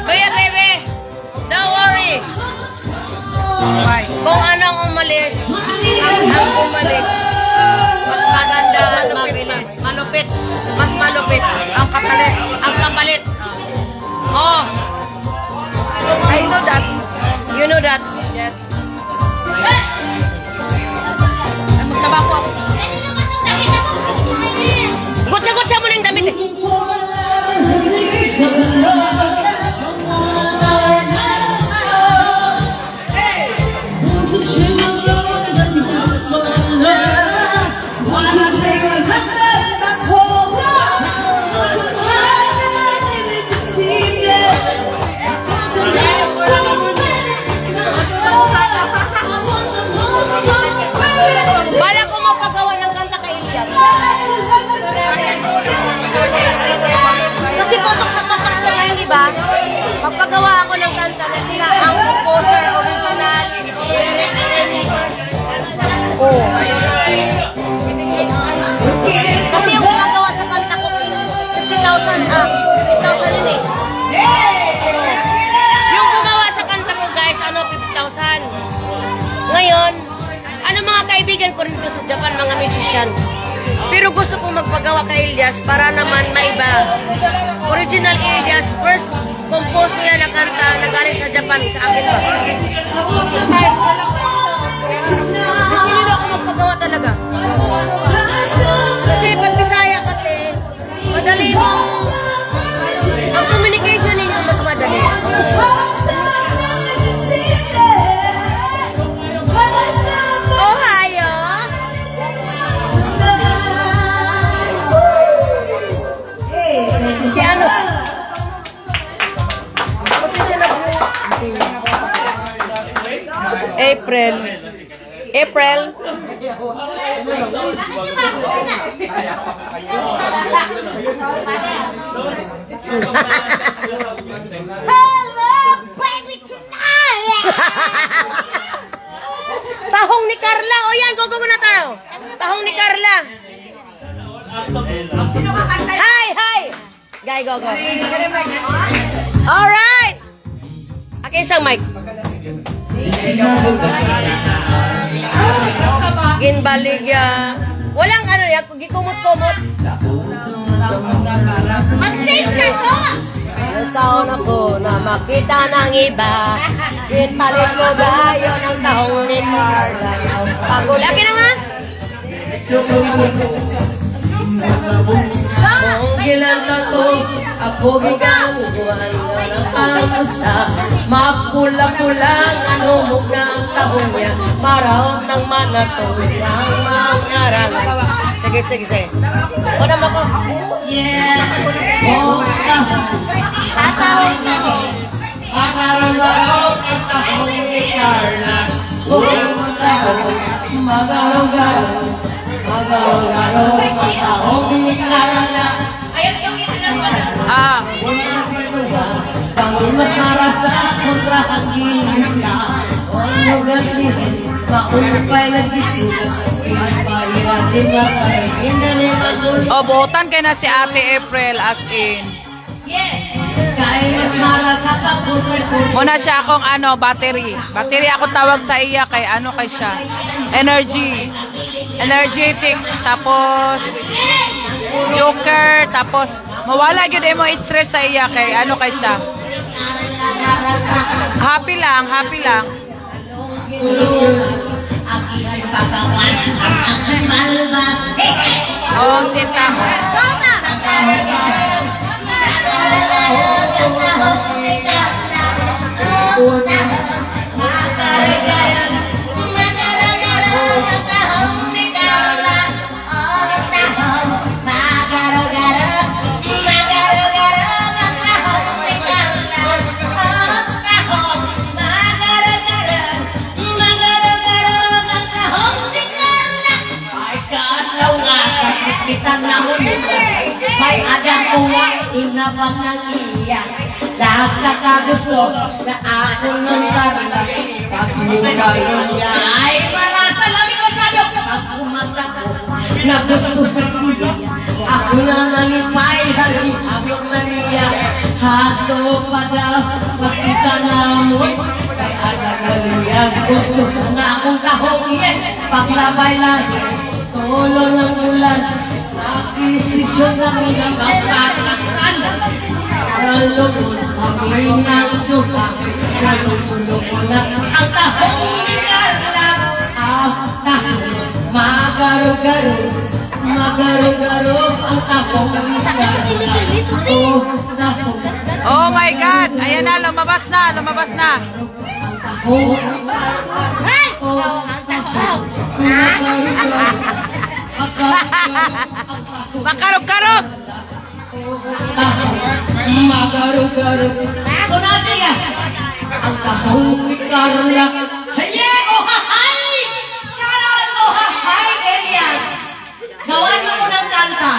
Kuya, baby, don't worry. Kung anong umalis, ang bumalik, mas maganda at mabilis. Malupit, mas malupit. Ang kapalit. Ang kapalit. Oh, I know that. you know that. Yes. Magtabako ako. Gutsa-gutsa mo na yung damit eh. Bala ko mapagawa ng kanta kay Elias. Kasi potok na potok siya ngayon, di ba? Magpagawa ako ng kanta na sila ang composer, original, Oh. kasi yung gumagawa sa kanta ko, 50,000 yun eh. Yung gumawa sa kanta ko, guys, 50,000. Ngayon, mga kaibigan ko rin dito sa Japan, mga musician. Pero gusto kong magpagawa kay Elias para naman maiba. Original Elias, first compose niya na kanta na galing sa Japan, sa akin ba? Kasi nila ako magpagawa talaga. Kasi pag Bisaya kasi, madali mo. Ang communication ninyo mas madali. Ohio! Si ano? April. Hello, baby, tonight! Tahong ni Carla. O yan, go na tayo. Tahong ni Carla. Hi! Guy, go. Alright! Akin isang mic. Ginbaligya. Walang ano yan, gikumot-kumot. Mag-save na, so! Nasaon ako na makita ng iba. Ginpalit mo gayo ng tahong ni Carla. Pagulaki naman. Kung ilan ako giganuguan ng kamusta. Mapula-pulang anumog na ang tahong niya. Maraot ng manatos ang mga aralan. Sige. Una mo ko. Yeah. Tatawag na ko. Magarong-garong ang tahong ni Carla. Magarong-garong ang tahong ni Carla. Ayun yung itinapal. Pangin mas marasa kontra ang ginisa. Hugas nilin, maupay nag-isugat. Pahiratin makarin na rin magulit. O, buotan kayo na si Ate April as in. Kahit mas marasa pang kontra. Muna siya akong battery. Battery ako tawag sa iya kay kay siya. Energetic. Tapos joker. Tapos mawala yun mo stress sa iya kay kay siya. Happy lang, happy lang. Oh, sita. May ada uwa, inabang nag-iyak. Nakakagusto na ako ng karala. Pag-mukay niya ay para sa labi ko sa'yo. Pag sumata ko, na gusto ko. Ako na nalipay, halibot na niya. Hato pa daw, magkita na mo. Kay Adagalia, gusto na akong kahongin. Paglabay lang, tulo ng ulan. Nakisisyon kami ng magkakasal. Kalugod kami ng dupa. Sulong-sulong ko na ang tahong ni Carla. Magaro-garo, magaro-garo ang tahong ni Carla. Oh my God! Ayan na, lumabas na, lumabas na. Makarog-karog! Magarog-garog. Ito na siya. Ang tahong ni Carla. Haye! Ohahay! Shout out! Ohahay, Elias! Gawan mo ko ng kanta.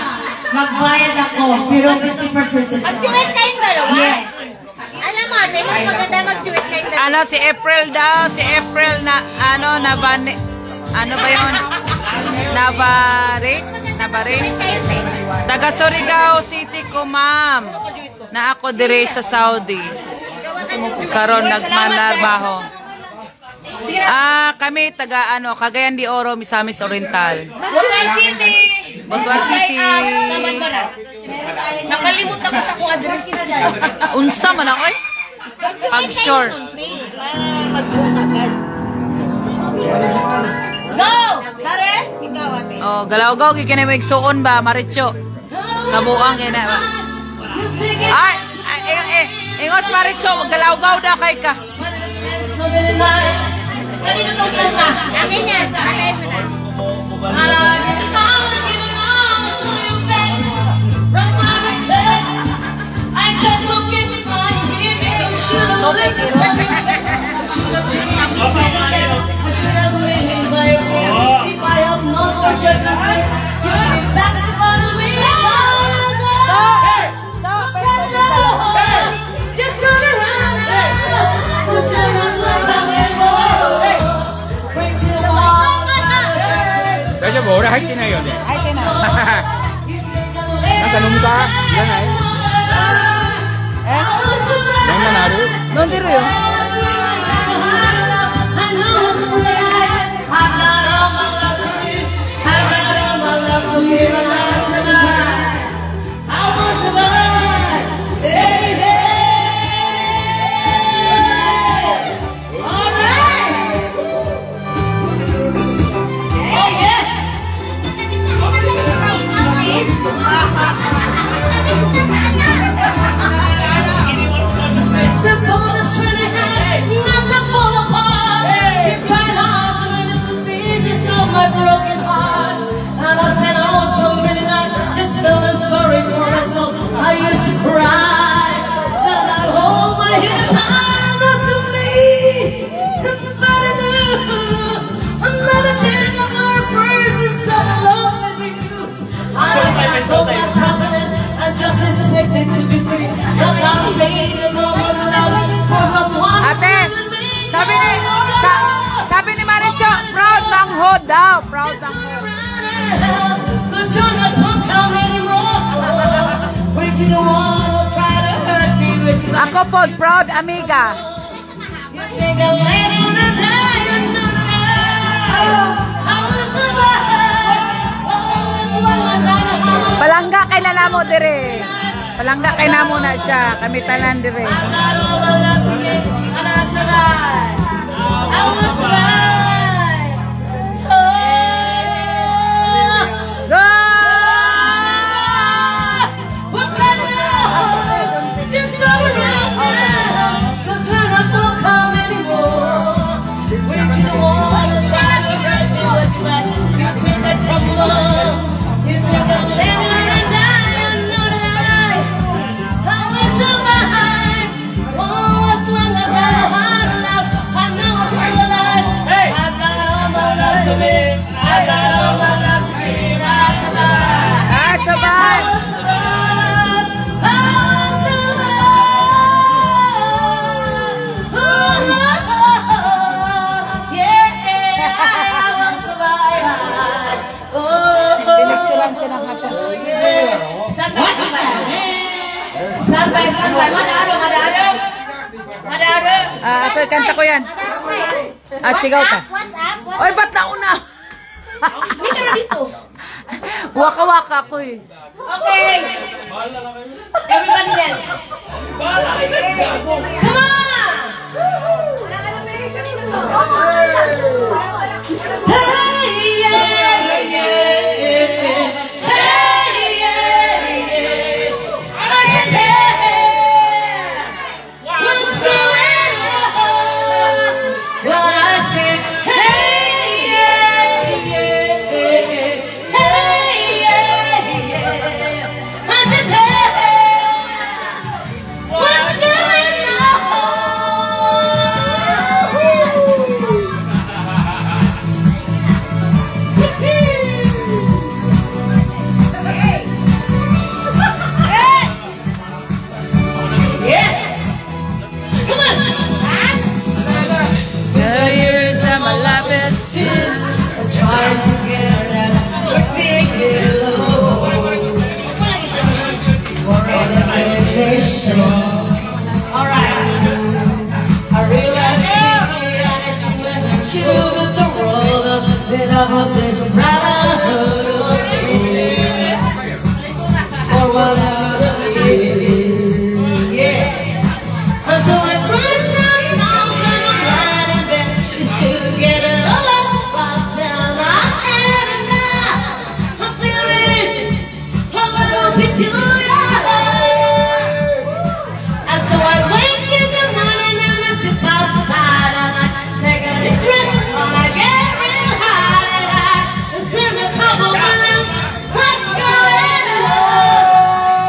Magbayad ako. Pero 50% is Mag-duet kayong dalawa? Yes. Alam mo, ate, mas maganda mag-duet kayong dalawa. Ano, si April daw, si April na, ano, nabani, ano ba yun? Nabare? Nabare? Taga Surigao City ko, ma'am. Na ako dire sa Saudi. Karon nagmanarbaho. Kami taga ano, Cagayan de Oro, Misamis Oriental. Butuan City! Butuan City. Nakalimutan ko sa kong address. Unsa man ako eh? Pag sure. Para mag-book agad. Go! Tare? Ikaw, ate. Oh, galaw-gaw gikinay mo igsuon ba, Maricho? Kabuang ina ba? Ay, ingos Maricho, galaw-gaw da kay ka. Kanino tong kanta? Akin yan. Atay mo na. Kaya mo, ora hike na yun eh. Ay, na. Tanong ka, yan ay. Yan manaro. Doon dito yun. Ate, sabi ni Maricho, proud ng hood daw, proud ng hood. Ako po, proud amiga. Palangga kay nalamo dire. Palangga kay namo na siya, kami tanan dire. survive. I will survive. Oh. Go! What's better now? Just go around now. 'Cause when I don't come anymore, when you the one who tried to hurt me was right. You take that crumble, you take that living and die. You know that I will survive. Oh, as long as I have heart left, I know I'm still alive. I got all my love to live. I got all my love to give. I survive. Ah, sabay! Pinagsulan siya ng hata. Standby. Madaro. Ah, ito, kanta ko yan. At sigaw ka. Oy, ba't nauna? Dito na dito. Waka-waka ako eh. Okay. Everybody dance. Come on! Hey, yeah, yeah. Hey, yeah. I said, hey, what's going on? Well, I said, hey, yeah. Hey, yeah. I said, hey, what's going on? Yeah. Come on. 2 years and my life is still Trying to get that big little for recognition. All right. I realize quickly that you went to the world that I hope there's a brotherhood of me or whatever it is. Yeah. And so I put some songs on the blind and bed just to get it all up box down my head, and now I'm feeling a little peculiar. And so I wake in the morning and I step outside and I take a deep breath and I get real high and I scream a couple minutes. What's going on?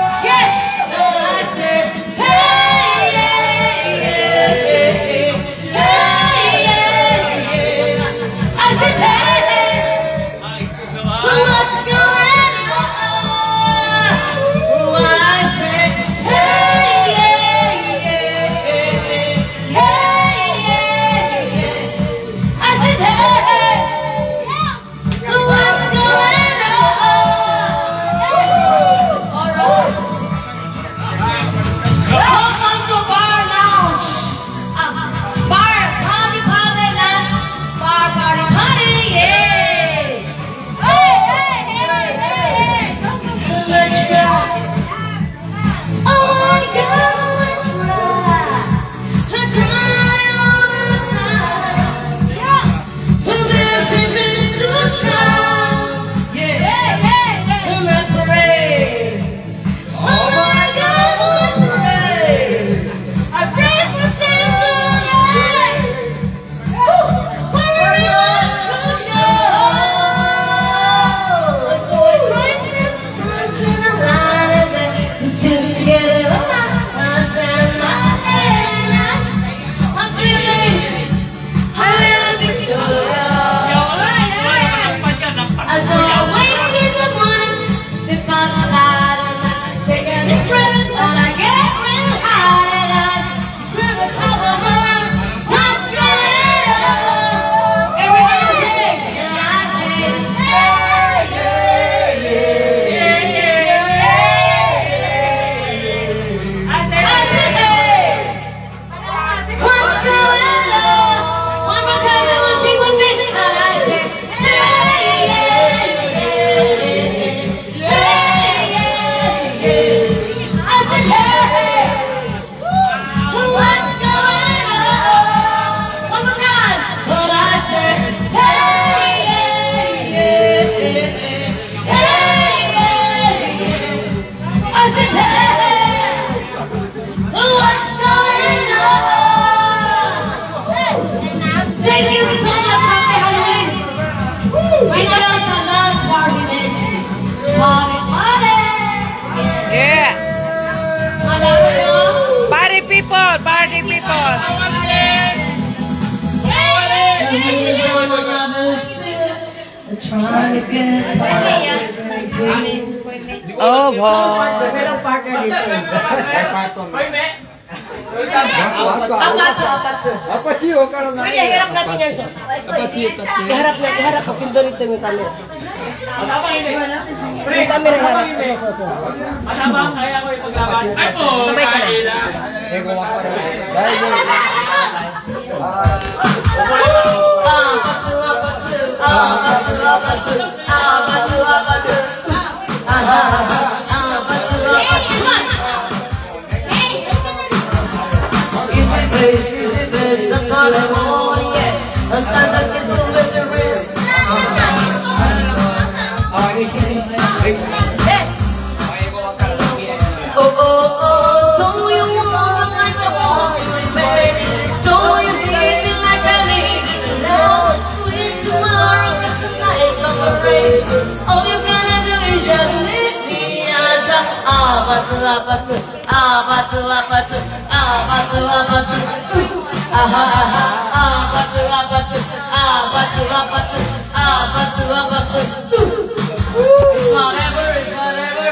people. Oh, wow. Merong partner dito. Pwede, harap natin yan, sir. Iharap ko, pindo rito yung camera. Yung camera harap. Masama kaya ko ipaglaban. Ay po! Sabay ka na.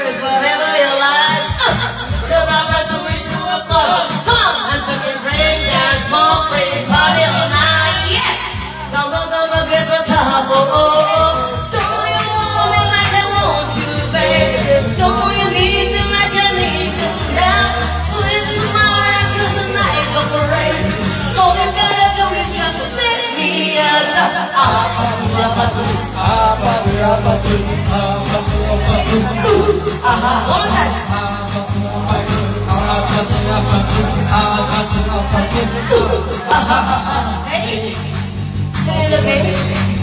It's whatever you like. Till I got to reach to a club. I'm taking break, dance, smoke, pretty party all night. Yeah. Come on, guess what's up? Do you want me like I want you, baby? Do you need me like I need you now? Slip to my heart, 'cause the night go crazy. All you gotta do is just make me a top. One more time. Hey, sing it, baby.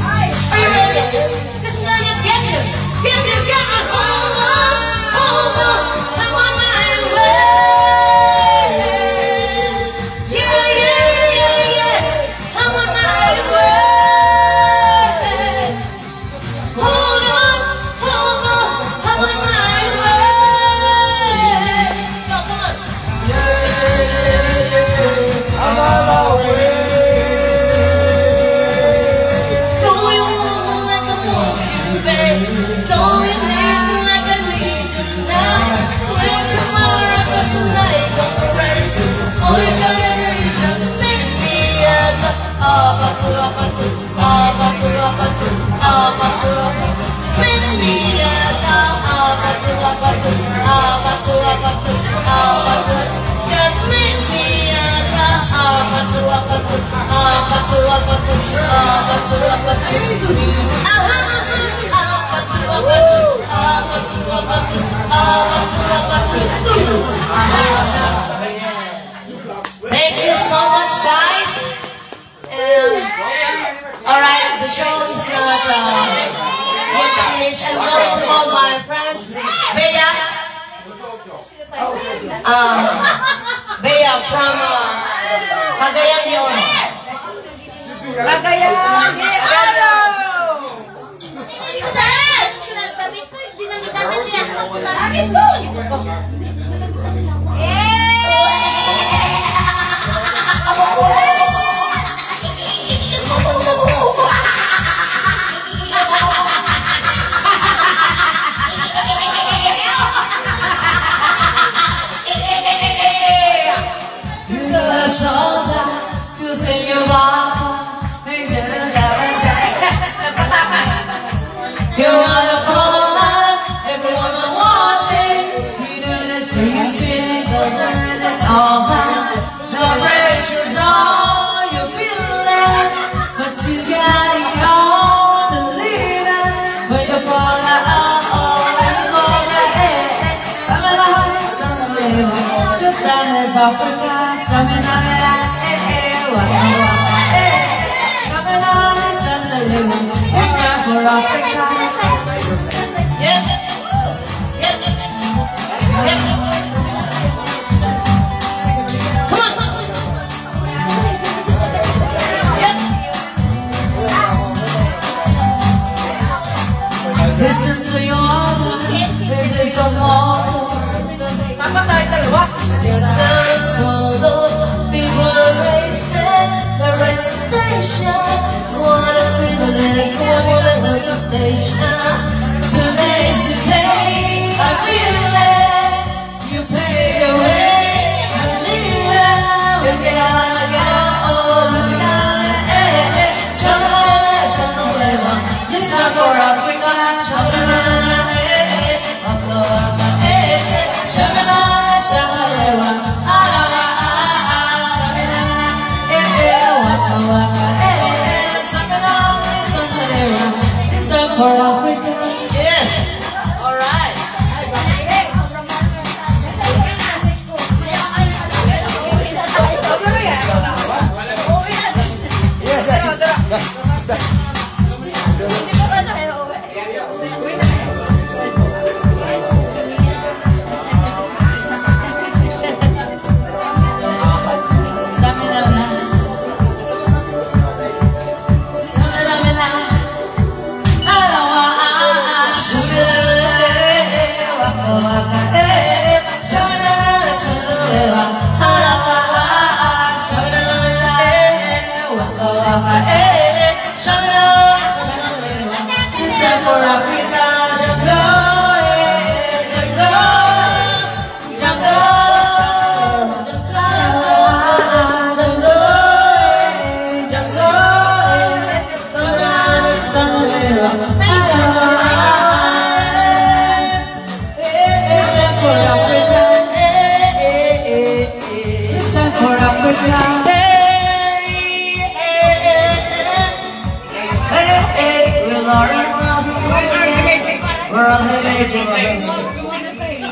Are you ready? This is gonna get you. Hold on, I'm on my way. Yeah, I'm on my way. Hold on, I'm on my way. Come on. Don't you want me like I want you, baby? Don't you need me like I need you now? Swing tomorrow, 'cause tonight go crazy. All you gotta do is just make me a top. Make me a top. Just make me a Thank you so much, guys. Alright, the show is not yet finished. I'm going to all my friends. Bea from Cagayan de Oro. Cagayan de Oro! Africa, it's time for Africa. Yep. Come on. Yep. Listen to your mother. This is some water. Mama tayo dalawa. People station. Wanna be the next woman at the station. Today's the day I feel it. You pay your way. I leave it. We gotta go. We gotta Shabba-dabba, this time for Africa. Shabba-dabba, for Africa. Yes. All right.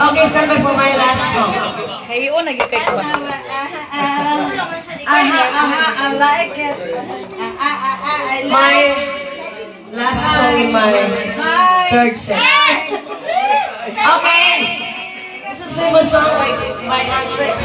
Okay, stand by for my last song. Hey, yun, nagkikay ko ba? I like it. My last song in my third set. Okay, this is famous song by Anthrax.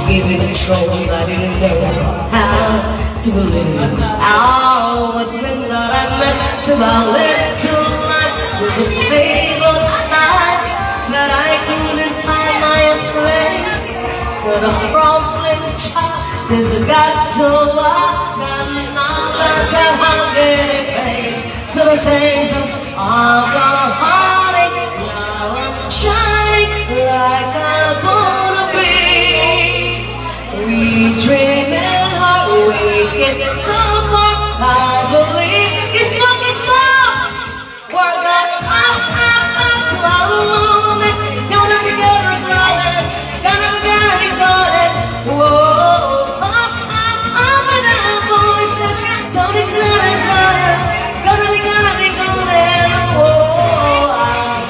Give me control, I didn't know how to live. I always been that I meant to live two lives with the fabled sides, but I couldn't find my own place. But the problem child is I got to walk, and now that's how I'm getting paid. To the tastes of the heartache, now I'm shining like I wanna be. We dreaming, heart waking, so far I believe. It's more, we're going up to our moment. Gonna be good, gonna be golden. Whoa, up and down voices, tell me gonna be golden. Whoa, I'm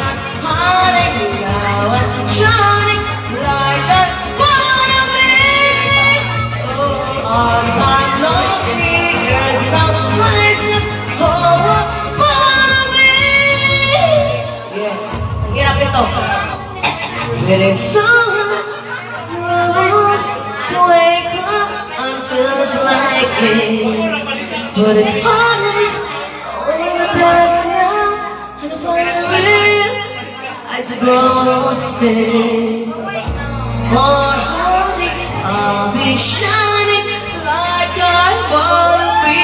hiding now and shining like I wanna be. On time, no fears, no places, oh, I wanna be. Yeah, hirap ito. It's so hard to wake up and feels like it, but it's honest. And if I live, I'd grow still. More honey, I'll be shining like I wanna be.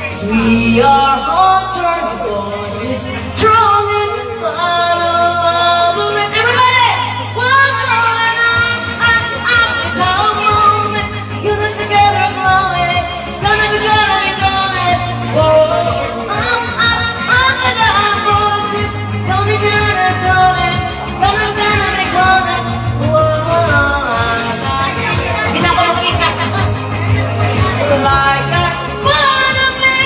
'Cause we are hunters, voices strong and unbelievable. Everybody, we're going up, it's our moment. Unit together, glowing, gonna be golden. Whoa. Like I wanna be.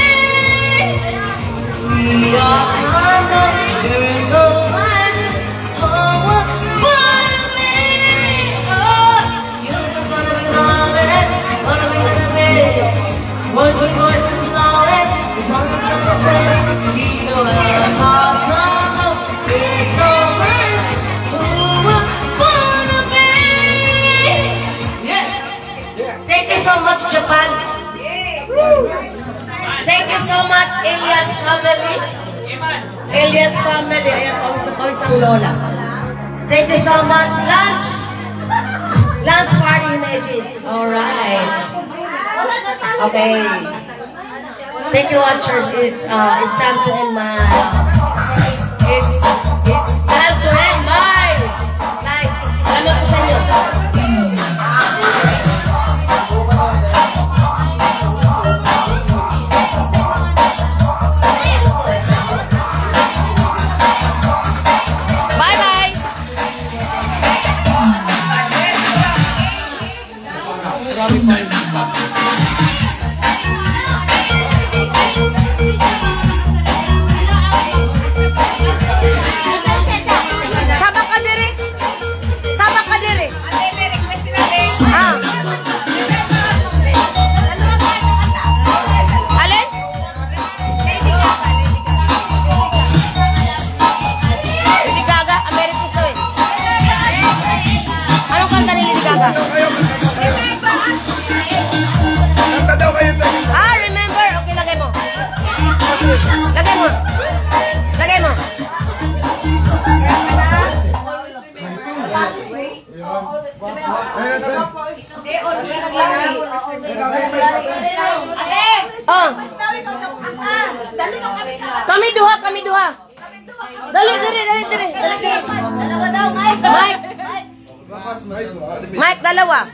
Yes, family. Ayan, pawis ang lola. Thank you so much. Lunch. Lunch party, imagine. Alright. Okay. Thank you, watchers. It's time to end my... It's time to end my... Like, salamat po sa inyo. Sabak ka diri. Alin? Lady Gaga, American to eh. Anong kanta ni Lady Gaga? Remember. Okay, lagay mo. Lagay mo. Kami duha. Dali. Mike, dalawa.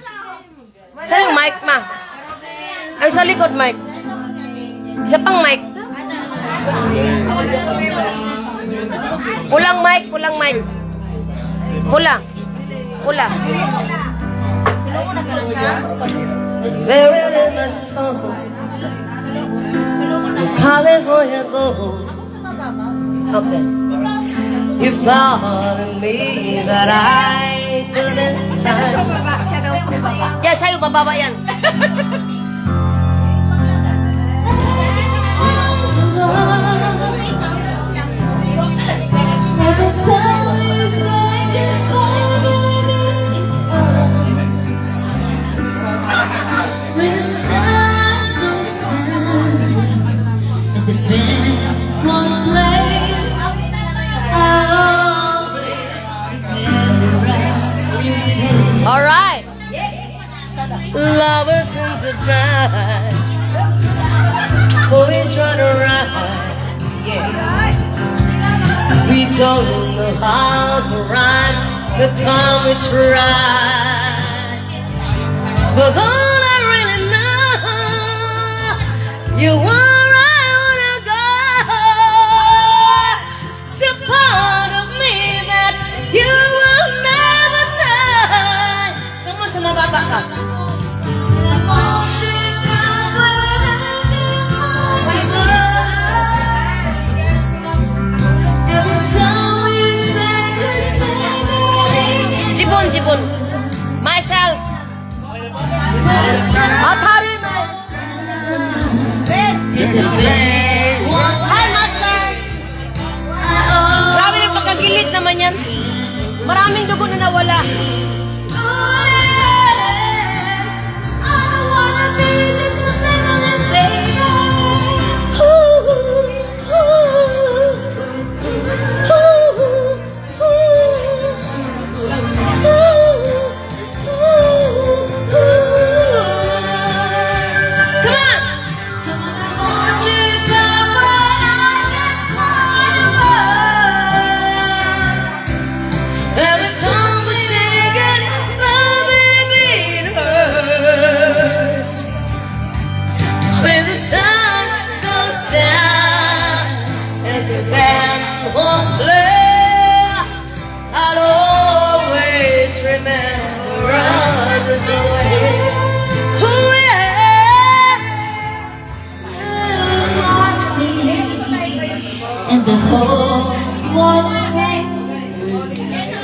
Saan yung mic, ma? Ay, sa likod, mic. Isa pang mic. Pulang mic. Pula. It's very in my soul. California gold. Okay. You found in me that I couldn't shine. Yeah, sa'yo, bababa yan. All right. Lovers in tonight. Boys run around. Yeah. We don't know how to rhyme the time we try. But all I really know, you are I wanna go. The part of me that you will never touch. Come on, sa mababa ka. Jibon. Myself. Atari Hi, Master. Grabe yung pagkagilit naman yan. Maraming dugo na nawala.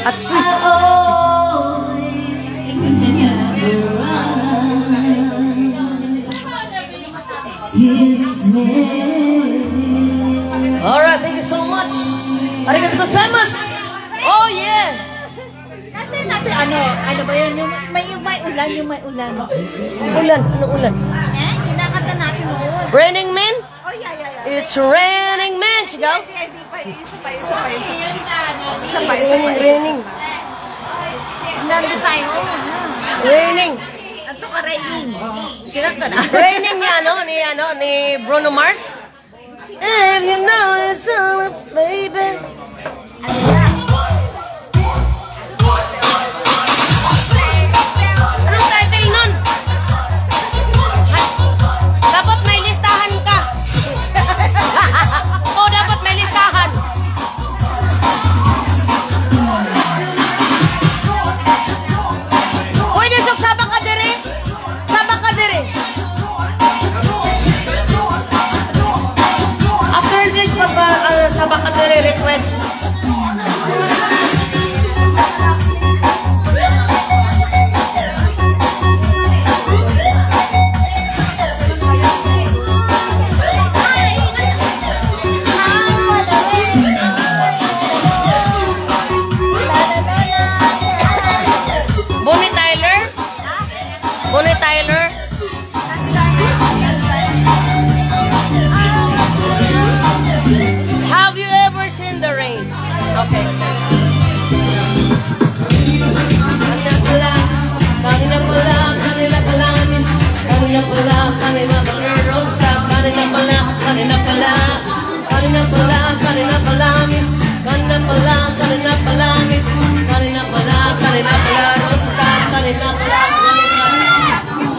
Atsu. Alright, thank you so much. Arigatou gozaimasu. Oh yeah. Natin, ano ba yun? Yung may ulan. Ulan, ano ulan? Kinakanta natin noon. Raining Man? Oh, yeah. It's raining man, sigaw. Hindi pa Raining. Nandito tayo. Raining. Ato ka raining. Sirat ka na. Raining ni Bruno Mars. If you know it's all baby. Anong title nun? Dapat may listahan ka. Oo, dapat may listahan. Uy, Desok, sabak ka dire. Sabak ka dire. After this, sabak ka dire request. Bonnie Tyler? Bonnie Tyler? Have you ever seen the rain? Okay. Kanina pala, rosta, kanina pala,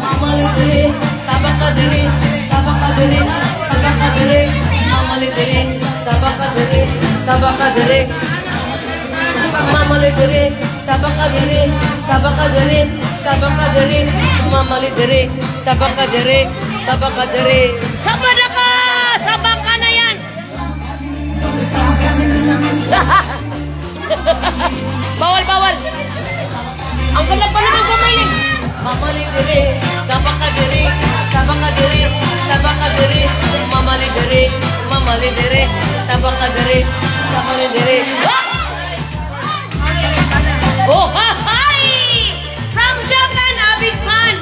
mamalidiri, sabakadiri, sabakadiri, sabakadiri, mamalidiri, sabakadiri, sabakadiri, mamalidiri, sabakadiri, sabakadiri, sabakadiri, mamalidiri, sabakadiri, sabakadiri, sabadaka, sabaka na yan. Bawal, bawal. Ang galang pa naman gumaling. Mamalidiri, sabakadiri, sabakadiri, sabakadiri, mamalidiri, mamalidiri, sabakadiri, samalidiri. Oh, hi! From Japan, avid fan.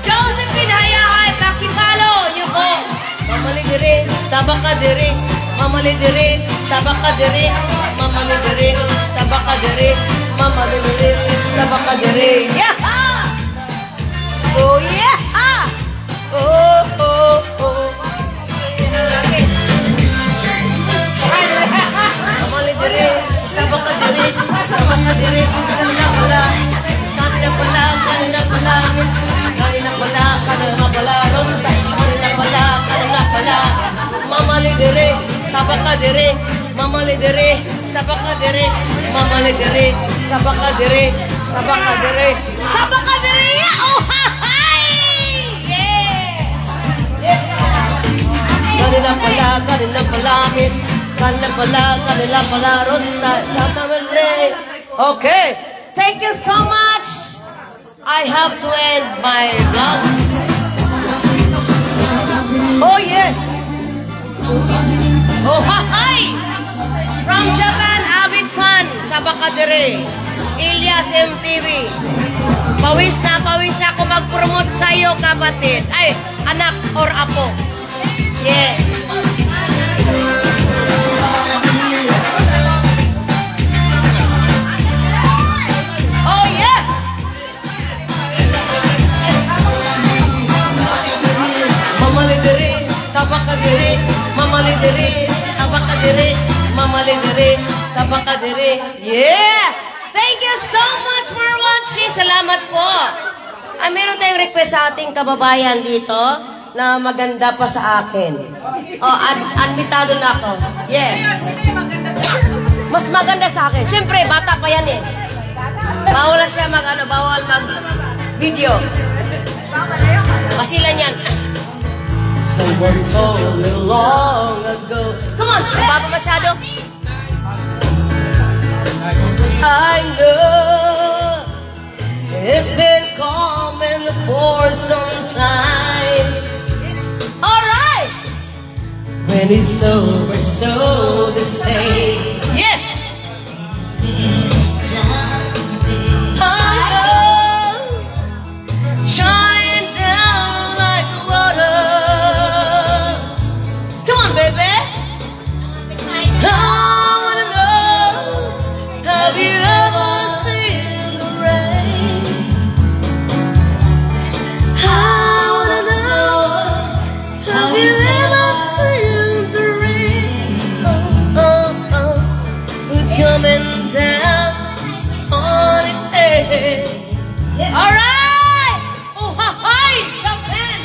Josephine Hayahay, pakipalo niyo po. Mamalidiri, sabakadiri, mamalidiri, sabakadiri, mamalidiri, sabakadiri, mamalidiri, sabakadiri. Yeah! Oh yeah! Oh oh oh. Mamalidiri, sabakadiri, sabakadiri, kanina pala, kanina pala, kanina pala, miss, kanina pala, kanina pala, rosta, kanina pala, kanina pala, mamalidiri, sabakadiri, mamalidiri, sabakadiri, mamalidiri, sabakadiri, sabakadiri, sabakadiri. Oh hi! Yeah! Kanina pala, miss, kanina pala, rosta, mamalidiri. Okay, thank you so much. I have to end my vlog. Oh yeah! Oh hi! From Japan, avid fan, sabakadiri, Ilyas MTV. Pawis na ako mag-promote sa'yo, kapatid. Ay, anak or apo. Yeah. Oh, yeah. Mamalidiri, sabakadiri, mamalidiri, sabakadiri, mamalidiri, sabakadiri. Yeah! Thank you so much for watching. Salamat po. Meron tayong request sa ating kababayan dito na maganda pa sa akin. Oh, admitado na ako. Yeah. Mas maganda sa akin. Siyempre, bata pa yan eh. Bawal na siya bawal mag-video. Pasilan yan. Someone told me long ago. Come on, baba masyado. I know it's been coming for some time. Alright! When it's over, so the same. Yeah! I know, shining down like water. Come on, baby. Oh, Alright! Oh, hi! Jump in!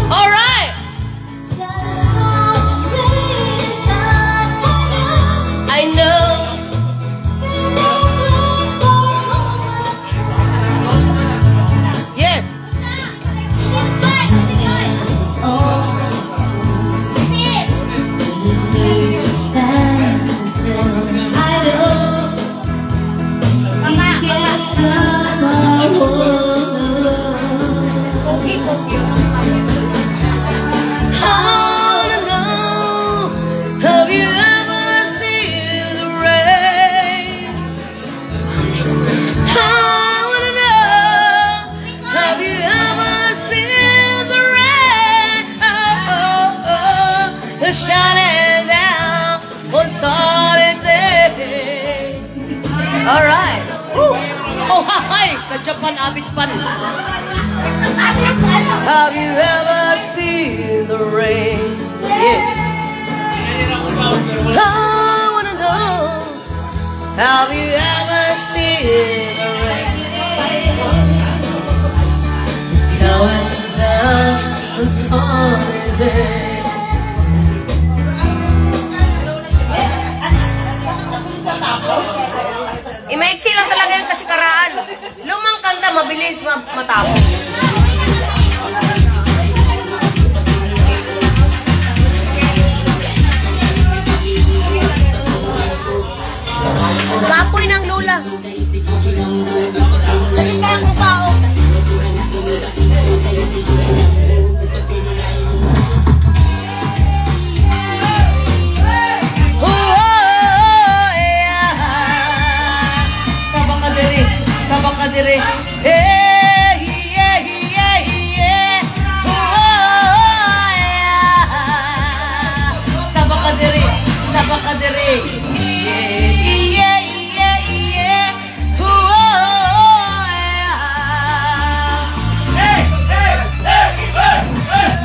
Alright! I know. Yeah. Have you ever seen the rain? I wanna know. Have you ever seen the rain? Shining down on sunny day. All right. Oh, hi, ka-Japan abit pan. Have you ever seen the rain? Yeah. I wanna know, have you ever seen the rain? Going down on sunny day. Imaiksi lang talaga yung kasikaraan. Lumang kanta, mabilis matapos. Kapoy ng lula. Sakit kaya ang mukha, oh. Sabak ka diri. Hey, yeah, yeah, yeah. Sabak ka diri. Sabak ka diri. Yeah, yeah, yeah, yeah. Hey, hey, hey, hey, hey.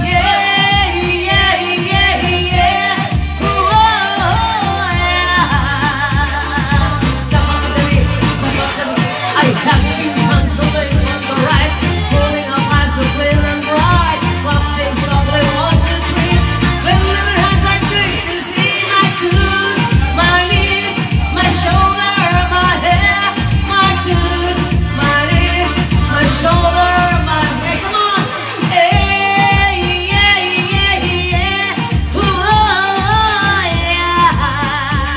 Yeah, yeah, yeah, yeah. Sabak ka diri. Sabak ka diri. I have two hands to play on the right, holding up hands so clean and bright. Clapping softly, 1, 2, 3. When the hands are good, you see my toes, my knees, my shoulder, my hair, my toes, my knees, my shoulder, my hair. Come on, hey, yeah, yeah, yeah. Ooh, yeah, yeah.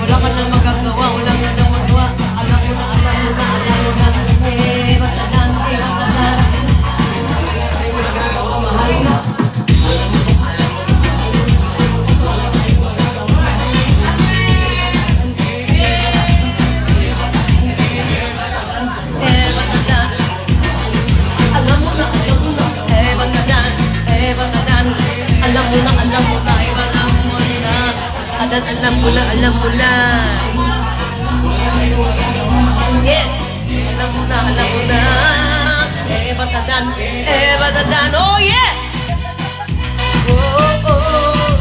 Wala ka na magagawa, wala ka na magawa. Alam mo na, alam mo na, alam mo na. Batadan, batadan. Mahal na. Batadan. Alam mo na, alam mo na. Batadan, batadan. Alam mo na, alam mo na, alam mo na. Adan, alam mo na, alam mo na. Yeah. Alam mo na, alam mo na. Batadan, batadan. Oh yeah. Oh, oh.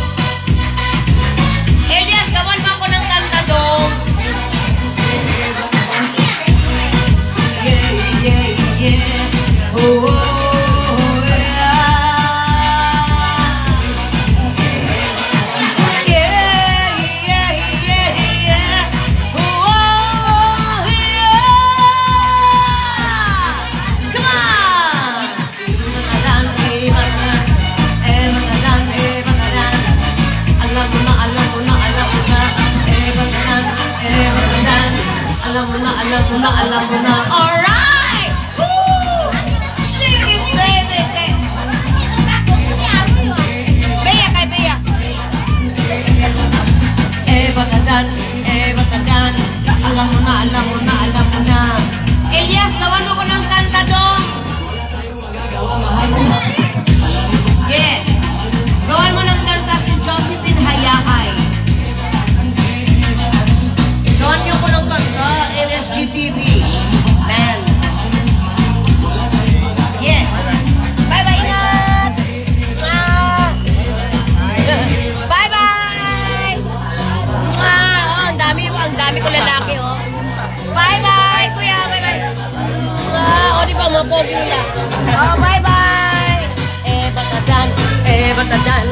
Elias, gawan mo ako ng kanta dong. Yeah, yeah, yeah. Oh, oh. Alam mo na, alam mo na. Alright! Woo! Shake it, baby! Bea kay Bea. Batadan, batadan. Alam mo na, alam mo na, alam mo na. Elias, gawan mo ko ng kanta dong. mga pogi nila. Oh, bye-bye! Batadan, batadan,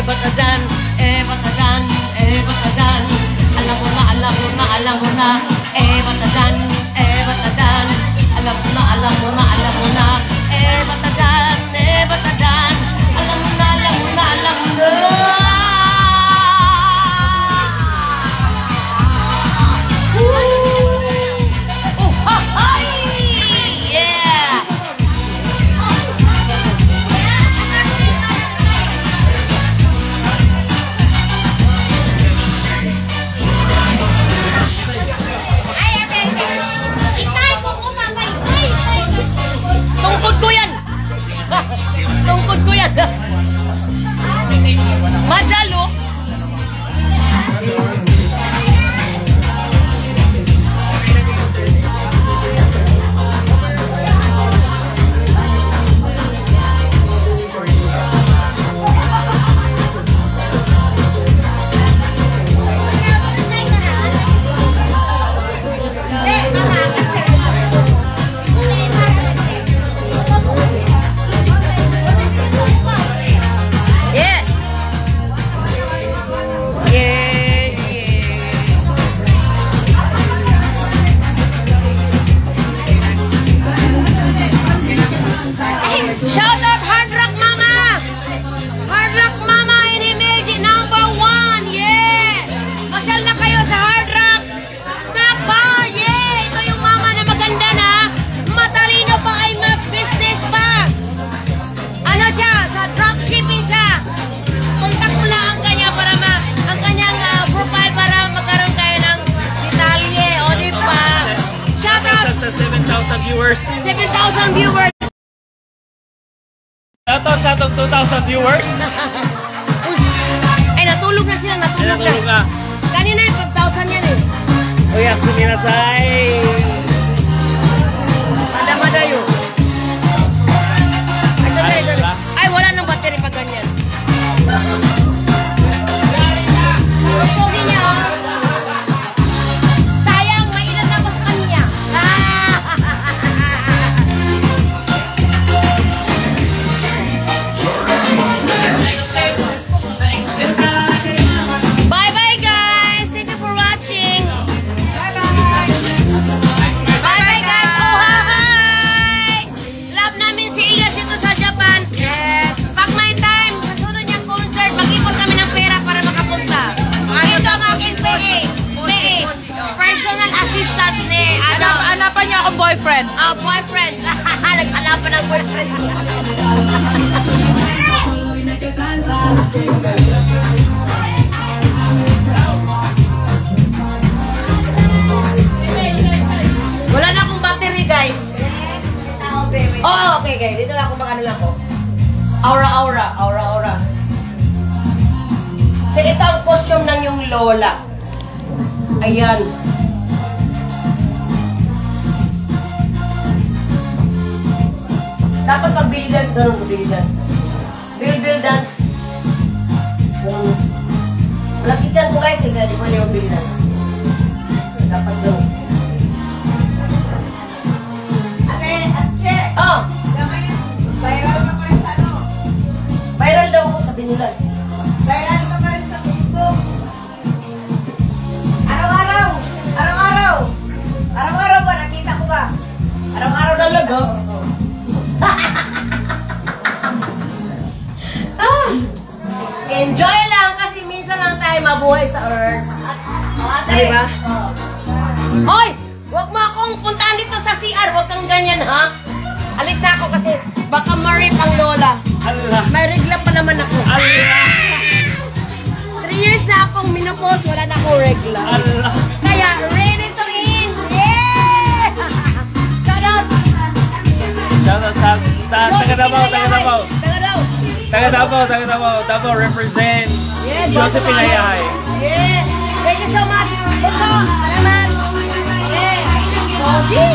batadan, batadan, batadan. Alam mo na, alam mo na, alam mo na. Batadan, batadan. Alam mo na, alam mo na, alam mo na. Batadan, batadan. Alam mo na, alam mo na, alam mo na. Tungkod ko yan! Tungkod ko yan! Majalo! Shout out Hard Rock Mama! Hard Rock Mama in Himeji #1! Yeah! Masal na kayo sa Hard Rock Snack Bar! Yeah! Ito yung mama na maganda na matalino pa ay mag-business pa! Ano siya? Sa dropshipping siya! Contact mo lang ang kanya para ang kanyang profile para magkaroon kayo ng detalye. O diba? Shout out Sa 7,000 viewers. 7,000 viewers! Shoutout sa atong 2,000 viewers. Ay, natulog na sila, natulog na. Kanina yung 5,000 yan eh. Uy, asuminasay. Mada-mada yun. Ay, wala nang battery pag ganyan. Ang pogi niya, oh. Sayang, may ilan ako sa kanya. Bye-bye guys! Thank you for watching! Bye-bye guys! Oh, hi! Love namin si Ilyas dito sa Japan. Yes! Pag may time, sa sunod niyang concert, mag-ipon kami ng pera para makapunta. Ito ang aking PA. Personal assistant ni Adam. Hanapan niya akong boyfriend. Boyfriend. Naghanapan ng boyfriend. Wala na akong battery, guys. Oh, okay. Dito na ako mag-ano lang ko. Aura. So, ito ang costume ng yung lola. Ayan. Dapat pag belly dance, ganun mo belly dance. Belly dance. Malaki dyan po guys, hindi ko pwede mag belly dance. Dapat ganun. Atche! Oh! Viral ka pa rin sa ano? Viral daw ako, sabi nila. Viral ka pa rin sa Facebook. Araw-araw ba? Nakita ko ba? Araw-araw talaga. Enjoy lang kasi minsan lang tayo mabuhay sa earth. Diba? Hoy! Huwag mo akong puntahan dito sa CR. Huwag kang ganyan, ha? Alis na ako kasi baka ma-rape ang lola. Allah. May regla pa naman ako. Allah. 3 years na akong menopause, wala na akong regla. Allah. Kaya, ready to in! Yeah! Shout out! Shoutout sa taga Davao. Davao represent. Yeah, Josephine Ayahay. Yeah! Thank you so much! Bunso! Salamat! Yeah! Pogi!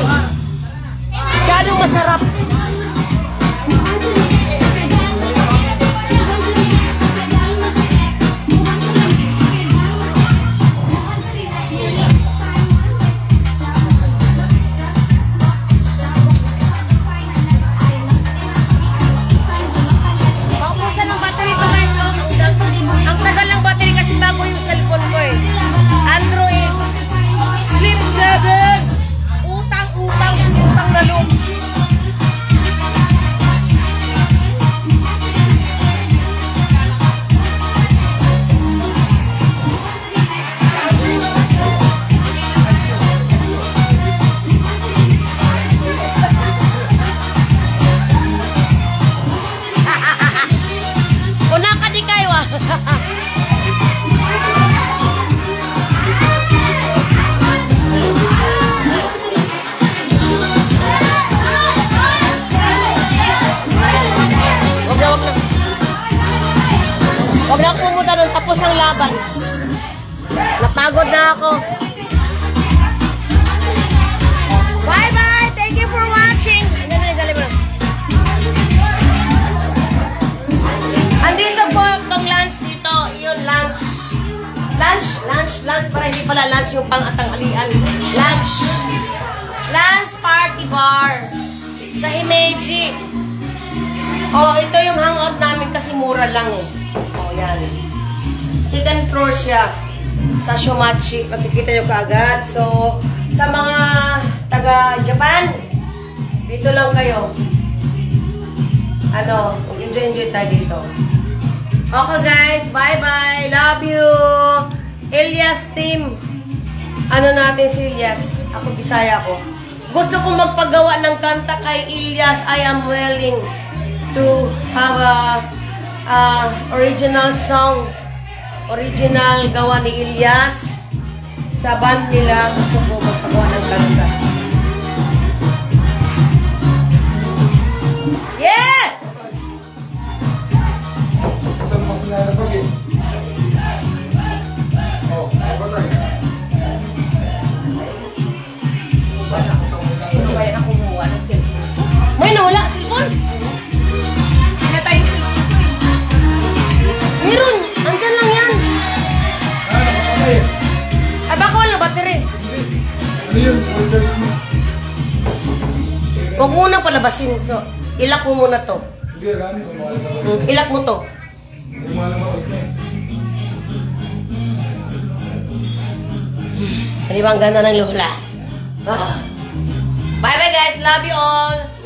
Masyadong masarap. laban. Napagod na ako. Bye-bye! Thank you for watching! Andito po itong lunch dito. Yun, lunch. Lunch. Para hindi pala lunch yung pang-atanghalian. Lunch party bar. Sa Himeji. Oh, ito yung hangout namin kasi mura lang eh. Oh, yan. Second floor siya. Sa Shomachi. Makikita nyo kaagad. So, sa mga taga-Japan, dito lang kayo. Enjoy tayo dito. Okay guys, bye-bye. Love you. Elias team. Natin si Elias. Ako, Bisaya ko. Gusto kong magpagawa ng kanta kay Elias. I am willing to have a original song. Original gawa ni Elias. Sa band nila, gusto ko magpagawa ng kanta. Yeah! Sino ba yan ang kumuha ng cellphone? May nawala, cellphone? Ano tayo yung cellphone ko eh? Meron, andyan lang yan. Ay, baka wala battery. Huwag mo nang palabasin. So, ilak mo muna to. Ilak mo to. Ano ba ang ganda ng lula? Bye-bye guys. Love you all.